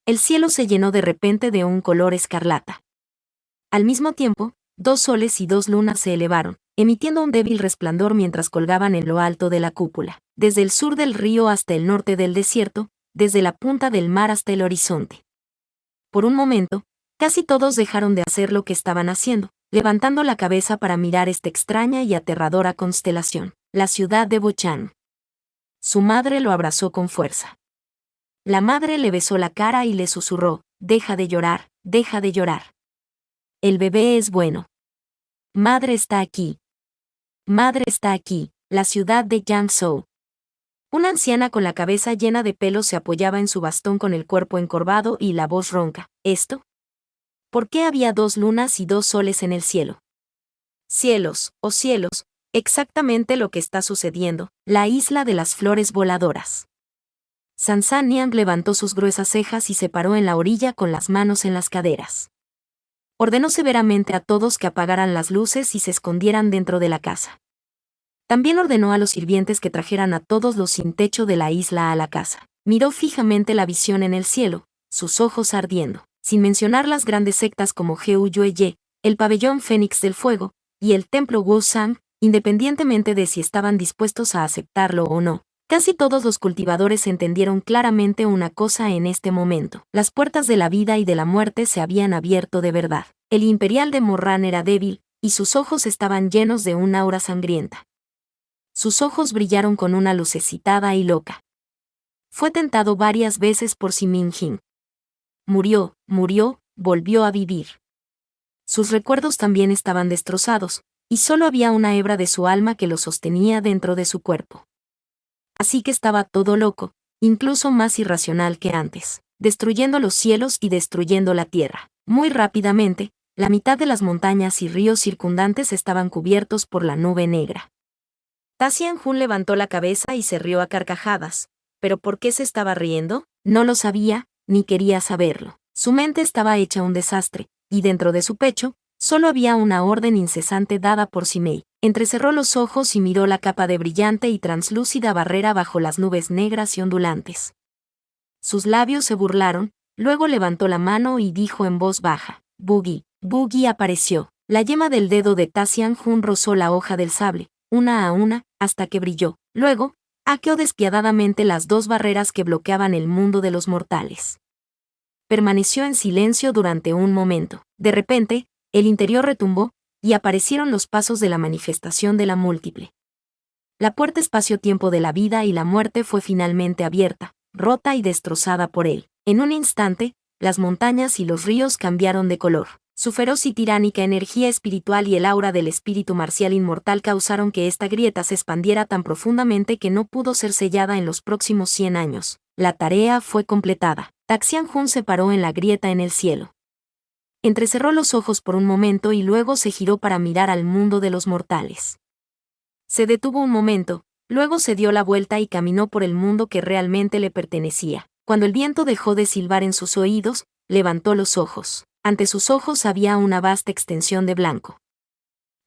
El cielo se llenó de repente de un color escarlata. Al mismo tiempo, 2 soles y 2 lunas se elevaron, emitiendo un débil resplandor mientras colgaban en lo alto de la cúpula, desde el sur del río hasta el norte del desierto, desde la punta del mar hasta el horizonte. Por un momento, casi todos dejaron de hacer lo que estaban haciendo, levantando la cabeza para mirar esta extraña y aterradora constelación, la ciudad de Bochang. Su madre lo abrazó con fuerza. La madre le besó la cara y le susurró, «Deja de llorar, deja de llorar. El bebé es bueno. Madre está aquí. Madre está aquí», la ciudad de Jiangzhou. Una anciana con la cabeza llena de pelo se apoyaba en su bastón con el cuerpo encorvado y la voz ronca. ¿Esto? ¿Por qué había 2 lunas y 2 soles en el cielo? Cielos, oh cielos, exactamente lo que está sucediendo, la isla de las flores voladoras. Sansan Niang levantó sus gruesas cejas y se paró en la orilla con las manos en las caderas. Ordenó severamente a todos que apagaran las luces y se escondieran dentro de la casa. También ordenó a los sirvientes que trajeran a todos los sin techo de la isla a la casa. Miró fijamente la visión en el cielo, sus ojos ardiendo, sin mencionar las grandes sectas como Heu Yue, el pabellón Fénix del Fuego, y el templo Wusang, independientemente de si estaban dispuestos a aceptarlo o no. Casi todos los cultivadores entendieron claramente una cosa en este momento. Las puertas de la vida y de la muerte se habían abierto de verdad. El imperial de Morran era débil, y sus ojos estaban llenos de un aura sangrienta. Sus ojos brillaron con una luz excitada y loca. Fue tentado varias veces por Simin Jin. Murió, volvió a vivir. Sus recuerdos también estaban destrozados, y solo había una hebra de su alma que lo sostenía dentro de su cuerpo. Así que estaba todo loco, incluso más irracional que antes, destruyendo los cielos y destruyendo la tierra. Muy rápidamente, la mitad de las montañas y ríos circundantes estaban cubiertos por la nube negra. Ta Xianjun levantó la cabeza y se rió a carcajadas. ¿Pero por qué se estaba riendo? No lo sabía, ni quería saberlo. Su mente estaba hecha un desastre, y dentro de su pecho, solo había una orden incesante dada por Simei. Entrecerró los ojos y miró la capa de brillante y translúcida barrera bajo las nubes negras y ondulantes. Sus labios se burlaron, luego levantó la mano y dijo en voz baja, «Boogie». Boogie apareció. La yema del dedo de Ta Xianjun rozó la hoja del sable, una a una, hasta que brilló. Luego, hackeó despiadadamente las 2 barreras que bloqueaban el mundo de los mortales. Permaneció en silencio durante un momento. De repente, el interior retumbó, y aparecieron los pasos de la manifestación de la múltiple. La puerta espacio-tiempo de la vida y la muerte fue finalmente abierta, rota y destrozada por él. En un instante, las montañas y los ríos cambiaron de color. Su feroz y tiránica energía espiritual y el aura del espíritu marcial inmortal causaron que esta grieta se expandiera tan profundamente que no pudo ser sellada en los próximos 100 años. La tarea fue completada. Ta Xianjun se paró en la grieta en el cielo. Entrecerró los ojos por un momento y luego se giró para mirar al mundo de los mortales. Se detuvo un momento, luego se dio la vuelta y caminó por el mundo que realmente le pertenecía. Cuando el viento dejó de silbar en sus oídos, levantó los ojos. Ante sus ojos había una vasta extensión de blanco.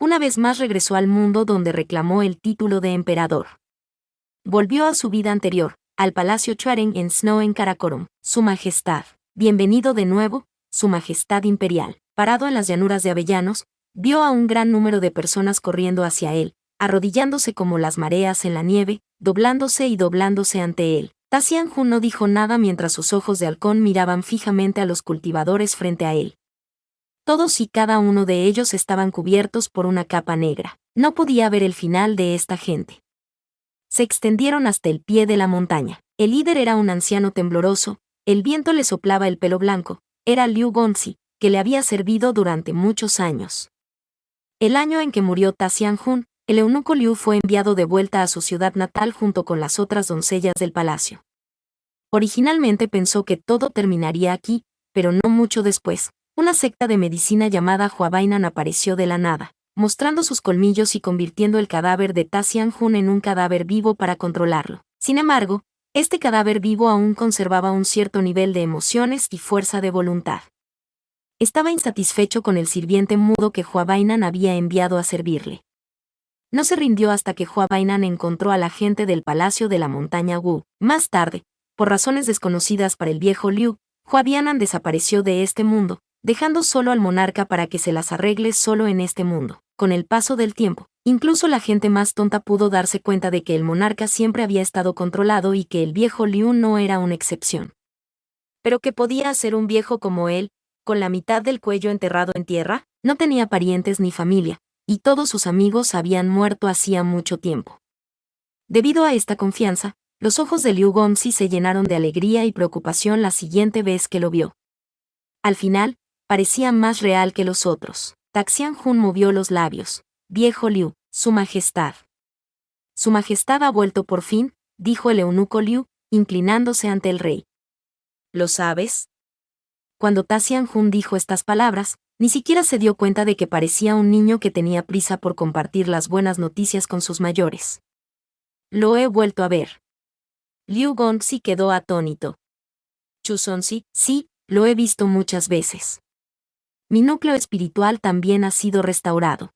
Una vez más regresó al mundo donde reclamó el título de emperador. Volvió a su vida anterior, al Palacio Chuareng en Snow en Karakorum. Su Majestad. Bienvenido de nuevo, Su Majestad Imperial. Parado en las llanuras de Avellanos, vio a un gran número de personas corriendo hacia él, arrodillándose como las mareas en la nieve, doblándose y doblándose ante él. Ta Xianjun no dijo nada mientras sus ojos de halcón miraban fijamente a los cultivadores frente a él. Todos y cada uno de ellos estaban cubiertos por una capa negra. No podía ver el final de esta gente. Se extendieron hasta el pie de la montaña. El líder era un anciano tembloroso, el viento le soplaba el pelo blanco, era Liu Gonzi, que le había servido durante muchos años. El año en que murió Ta Xianjun, el eunuco Liu fue enviado de vuelta a su ciudad natal junto con las otras doncellas del palacio. Originalmente pensó que todo terminaría aquí, pero no mucho después, una secta de medicina llamada Huabainan apareció de la nada, mostrando sus colmillos y convirtiendo el cadáver de Ta Xianjun en un cadáver vivo para controlarlo. Sin embargo, este cadáver vivo aún conservaba un cierto nivel de emociones y fuerza de voluntad. Estaba insatisfecho con el sirviente mudo que Huabainan había enviado a servirle. No se rindió hasta que Huabainan encontró a la gente del palacio de la montaña Wu. Más tarde, por razones desconocidas para el viejo Liu, Huabainan desapareció de este mundo, dejando solo al monarca para que se las arregle solo en este mundo. Con el paso del tiempo, incluso la gente más tonta pudo darse cuenta de que el monarca siempre había estado controlado y que el viejo Liu no era una excepción. ¿Pero qué podía hacer un viejo como él, con la mitad del cuello enterrado en tierra? No tenía parientes ni familia, y todos sus amigos habían muerto hacía mucho tiempo. Debido a esta confianza, los ojos de Liu Gongxi se llenaron de alegría y preocupación la siguiente vez que lo vio. Al final, parecía más real que los otros. Ta Xianjun movió los labios. Viejo Liu, Su Majestad. Su Majestad ha vuelto por fin, dijo el eunuco Liu, inclinándose ante el rey. ¿Lo sabes? Cuando Ta Xianjun dijo estas palabras, ni siquiera se dio cuenta de que parecía un niño que tenía prisa por compartir las buenas noticias con sus mayores. Lo he vuelto a ver. Liu Gongxi quedó atónito. Chu Sonxi, sí, lo he visto muchas veces. Mi núcleo espiritual también ha sido restaurado.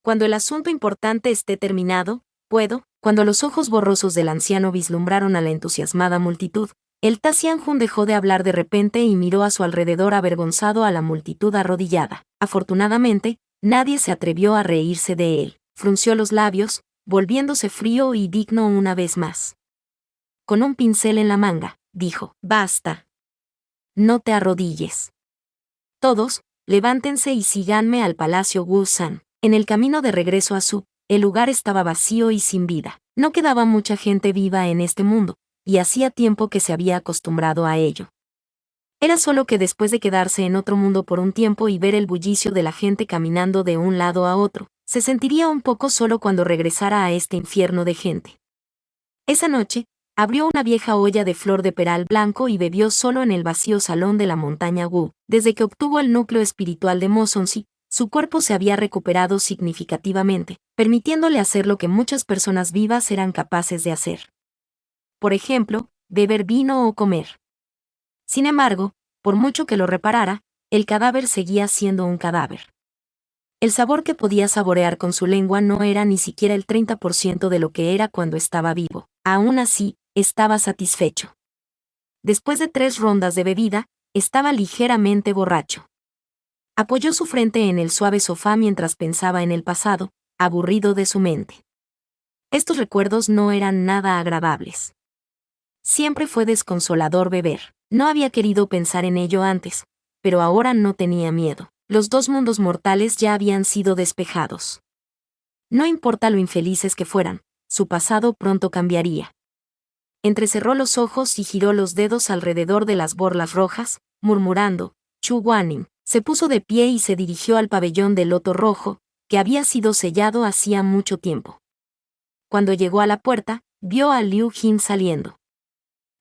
Cuando el asunto importante esté terminado, puedo. Cuando los ojos borrosos del anciano vislumbraron a la entusiasmada multitud, el Ta Xianjun dejó de hablar de repente y miró a su alrededor avergonzado a la multitud arrodillada. Afortunadamente, nadie se atrevió a reírse de él. Frunció los labios, volviéndose frío y digno una vez más. Con un pincel en la manga, dijo, basta. No te arrodilles. Todos, levántense y síganme al palacio Wu-san. En el camino de regreso a Su, el lugar estaba vacío y sin vida. No quedaba mucha gente viva en este mundo, y hacía tiempo que se había acostumbrado a ello. Era solo que después de quedarse en otro mundo por un tiempo y ver el bullicio de la gente caminando de un lado a otro, se sentiría un poco solo cuando regresara a este infierno de gente. Esa noche, abrió una vieja olla de flor de peral blanco y bebió solo en el vacío salón de la montaña Wu. Desde que obtuvo el núcleo espiritual de Mo Sonxi, su cuerpo se había recuperado significativamente, permitiéndole hacer lo que muchas personas vivas eran capaces de hacer. Por ejemplo, beber vino o comer. Sin embargo, por mucho que lo reparara, el cadáver seguía siendo un cadáver. El sabor que podía saborear con su lengua no era ni siquiera el 30% de lo que era cuando estaba vivo. Aún así, estaba satisfecho. Después de 3 rondas de bebida, estaba ligeramente borracho. Apoyó su frente en el suave sofá mientras pensaba en el pasado, aburrido de su mente. Estos recuerdos no eran nada agradables. Siempre fue desconsolador beber. No había querido pensar en ello antes, pero ahora no tenía miedo. Los 2 mundos mortales ya habían sido despejados. No importa lo infelices que fueran, su pasado pronto cambiaría. Entrecerró los ojos y giró los dedos alrededor de las borlas rojas, murmurando, Chu Guanin. Se puso de pie y se dirigió al pabellón de loto rojo, que había sido sellado hacía mucho tiempo. Cuando llegó a la puerta, vio a Liu Jin saliendo.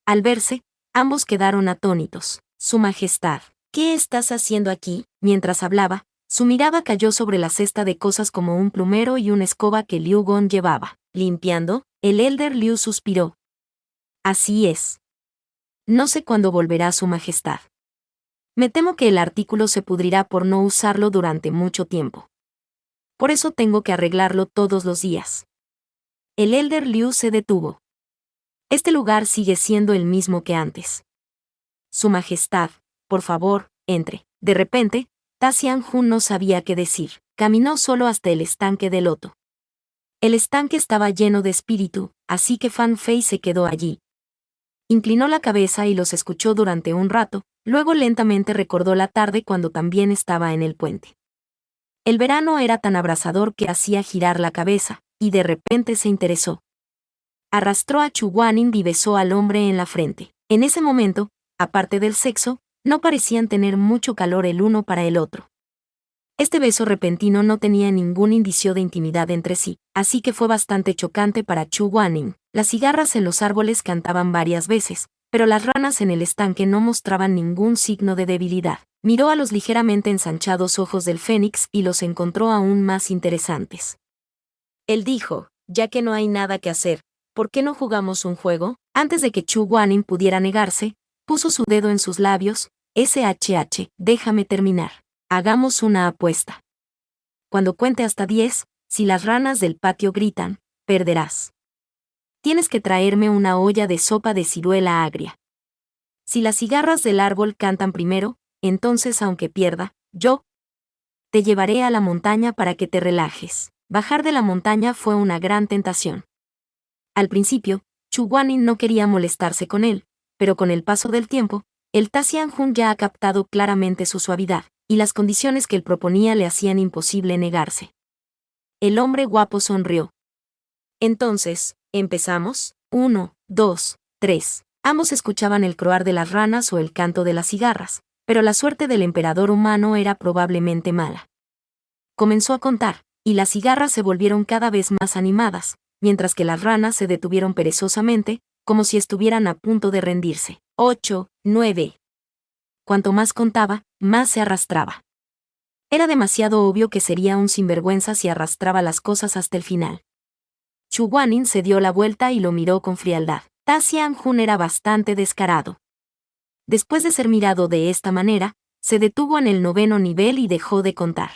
Al verse, ambos quedaron atónitos. Su Majestad, ¿qué estás haciendo aquí? Mientras hablaba, su mirada cayó sobre la cesta de cosas como un plumero y una escoba que Liu Gong llevaba. Limpiando, el elder Liu suspiró. Así es. No sé cuándo volverá Su Majestad. Me temo que el artículo se pudrirá por no usarlo durante mucho tiempo. Por eso tengo que arreglarlo todos los días. El elder Liu se detuvo. Este lugar sigue siendo el mismo que antes. Su Majestad, por favor, entre. De repente, Ta Xianjun no sabía qué decir. Caminó solo hasta el estanque de loto. El estanque estaba lleno de espíritu, así que Fan Fei se quedó allí. Inclinó la cabeza y los escuchó durante un rato, luego lentamente recordó la tarde cuando también estaba en el puente. El verano era tan abrasador que hacía girar la cabeza, y de repente se interesó. Arrastró a Chu Guanin y besó al hombre en la frente. En ese momento, aparte del sexo, no parecían tener mucho calor el uno para el otro. Este beso repentino no tenía ningún indicio de intimidad entre sí, así que fue bastante chocante para Chu Guaning. Las cigarras en los árboles cantaban varias veces, pero las ranas en el estanque no mostraban ningún signo de debilidad. Miró a los ligeramente ensanchados ojos del fénix y los encontró aún más interesantes. Él dijo, ya que no hay nada que hacer, ¿por qué no jugamos un juego? Antes de que Chu Guaning pudiera negarse, puso su dedo en sus labios. SHH, déjame terminar. Hagamos una apuesta. Cuando cuente hasta 10, si las ranas del patio gritan, perderás. Tienes que traerme una olla de sopa de ciruela agria. Si las cigarras del árbol cantan primero, entonces aunque pierda, yo te llevaré a la montaña para que te relajes. Bajar de la montaña fue una gran tentación. Al principio, Chu Guaning no quería molestarse con él, pero con el paso del tiempo, el Ta Xianjun ya ha captado claramente su suavidad, y las condiciones que él proponía le hacían imposible negarse. El hombre guapo sonrió. Entonces, ¿empezamos? 1, 2, 3. Ambos escuchaban el croar de las ranas o el canto de las cigarras, pero la suerte del emperador humano era probablemente mala. Comenzó a contar, y las cigarras se volvieron cada vez más animadas, mientras que las ranas se detuvieron perezosamente, como si estuvieran a punto de rendirse. 8, 9. Cuanto más contaba, más se arrastraba. Era demasiado obvio que sería un sinvergüenza si arrastraba las cosas hasta el final. Chu Guaning se dio la vuelta y lo miró con frialdad. Ta Xianjun era bastante descarado. Después de ser mirado de esta manera, se detuvo en el 9º nivel y dejó de contar.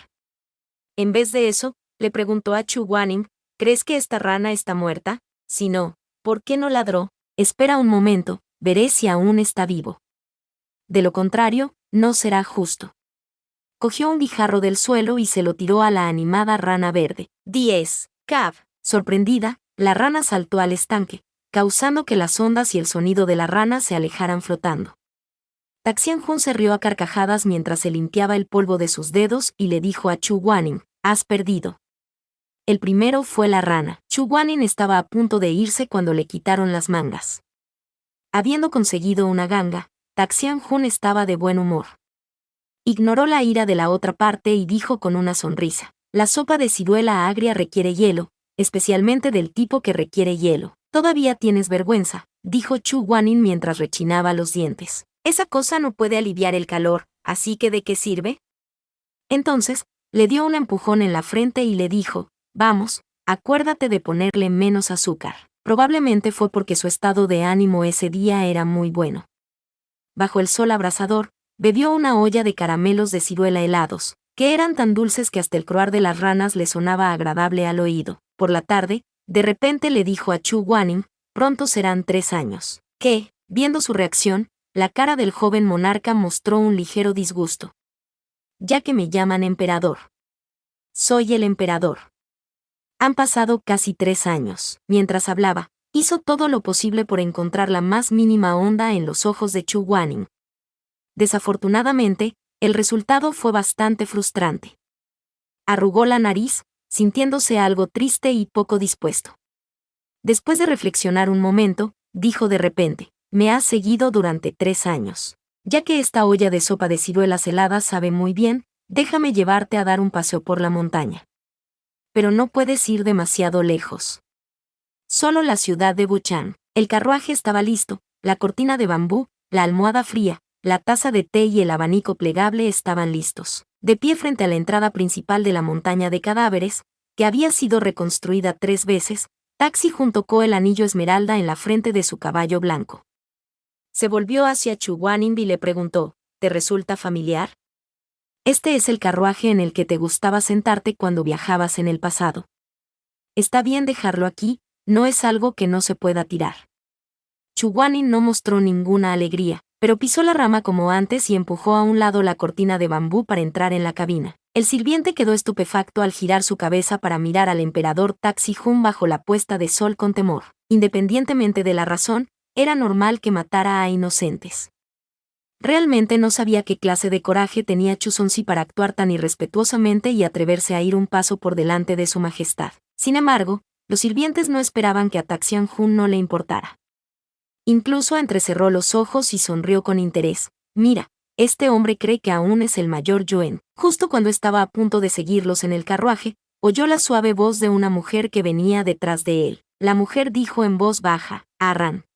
En vez de eso, le preguntó a Chu Guaning, ¿crees que esta rana está muerta? Si no, ¿por qué no ladró? Espera un momento, veré si aún está vivo. De lo contrario, no será justo. Cogió un guijarro del suelo y se lo tiró a la animada rana verde. 10. Cab. Sorprendida, la rana saltó al estanque, causando que las ondas y el sonido de la rana se alejaran flotando. Ta Xianjun se rió a carcajadas mientras se limpiaba el polvo de sus dedos y le dijo a Chu Guaning, has perdido. El primero fue la rana. Chu Guaning estaba a punto de irse cuando le quitaron las mangas. Habiendo conseguido una ganga, Ta Xianjun estaba de buen humor. Ignoró la ira de la otra parte y dijo con una sonrisa, la sopa de ciruela agria requiere hielo, especialmente del tipo que requiere hielo. Todavía tienes vergüenza, dijo Chu Guaning mientras rechinaba los dientes. Esa cosa no puede aliviar el calor, así que ¿de qué sirve? Entonces, le dio un empujón en la frente y le dijo, vamos, acuérdate de ponerle menos azúcar. Probablemente fue porque su estado de ánimo ese día era muy bueno. Bajo el sol abrasador, bebió una olla de caramelos de ciruela helados, que eran tan dulces que hasta el croar de las ranas le sonaba agradable al oído. Por la tarde, de repente le dijo a Chu Guaning, pronto serán 3 años. Que, viendo su reacción, la cara del joven monarca mostró un ligero disgusto. Ya que me llaman emperador. Soy el emperador. Han pasado casi 3 años. Mientras hablaba, hizo todo lo posible por encontrar la más mínima onda en los ojos de Chu Guaning. Desafortunadamente, el resultado fue bastante frustrante. Arrugó la nariz, sintiéndose algo triste y poco dispuesto. Después de reflexionar un momento, dijo de repente, me has seguido durante 3 años. Ya que esta olla de sopa de ciruelas heladas sabe muy bien, déjame llevarte a dar un paseo por la montaña. Pero no puedes ir demasiado lejos. Solo la ciudad de Wuchang. El carruaje estaba listo, la cortina de bambú, la almohada fría, la taza de té y el abanico plegable estaban listos. De pie frente a la entrada principal de la montaña de cadáveres, que había sido reconstruida 3 veces, Ta Xianjun tocó el anillo esmeralda en la frente de su caballo blanco. Se volvió hacia Chu Guaning y le preguntó, ¿te resulta familiar? Este es el carruaje en el que te gustaba sentarte cuando viajabas en el pasado. Está bien dejarlo aquí, no es algo que no se pueda tirar. Chu Guaning no mostró ninguna alegría, pero pisó la rama como antes y empujó a un lado la cortina de bambú para entrar en la cabina. El sirviente quedó estupefacto al girar su cabeza para mirar al emperador Ta Xianjun bajo la puesta de sol con temor. Independientemente de la razón, era normal que matara a inocentes. Realmente no sabía qué clase de coraje tenía Chu Zongzi para actuar tan irrespetuosamente y atreverse a ir un paso por delante de su majestad. Sin embargo, los sirvientes no esperaban que a Ta Xianjun no le importara. Incluso entrecerró los ojos y sonrió con interés. Mira, este hombre cree que aún es el mayor Yuan. Justo cuando estaba a punto de seguirlos en el carruaje, oyó la suave voz de una mujer que venía detrás de él. La mujer dijo en voz baja, «Arran».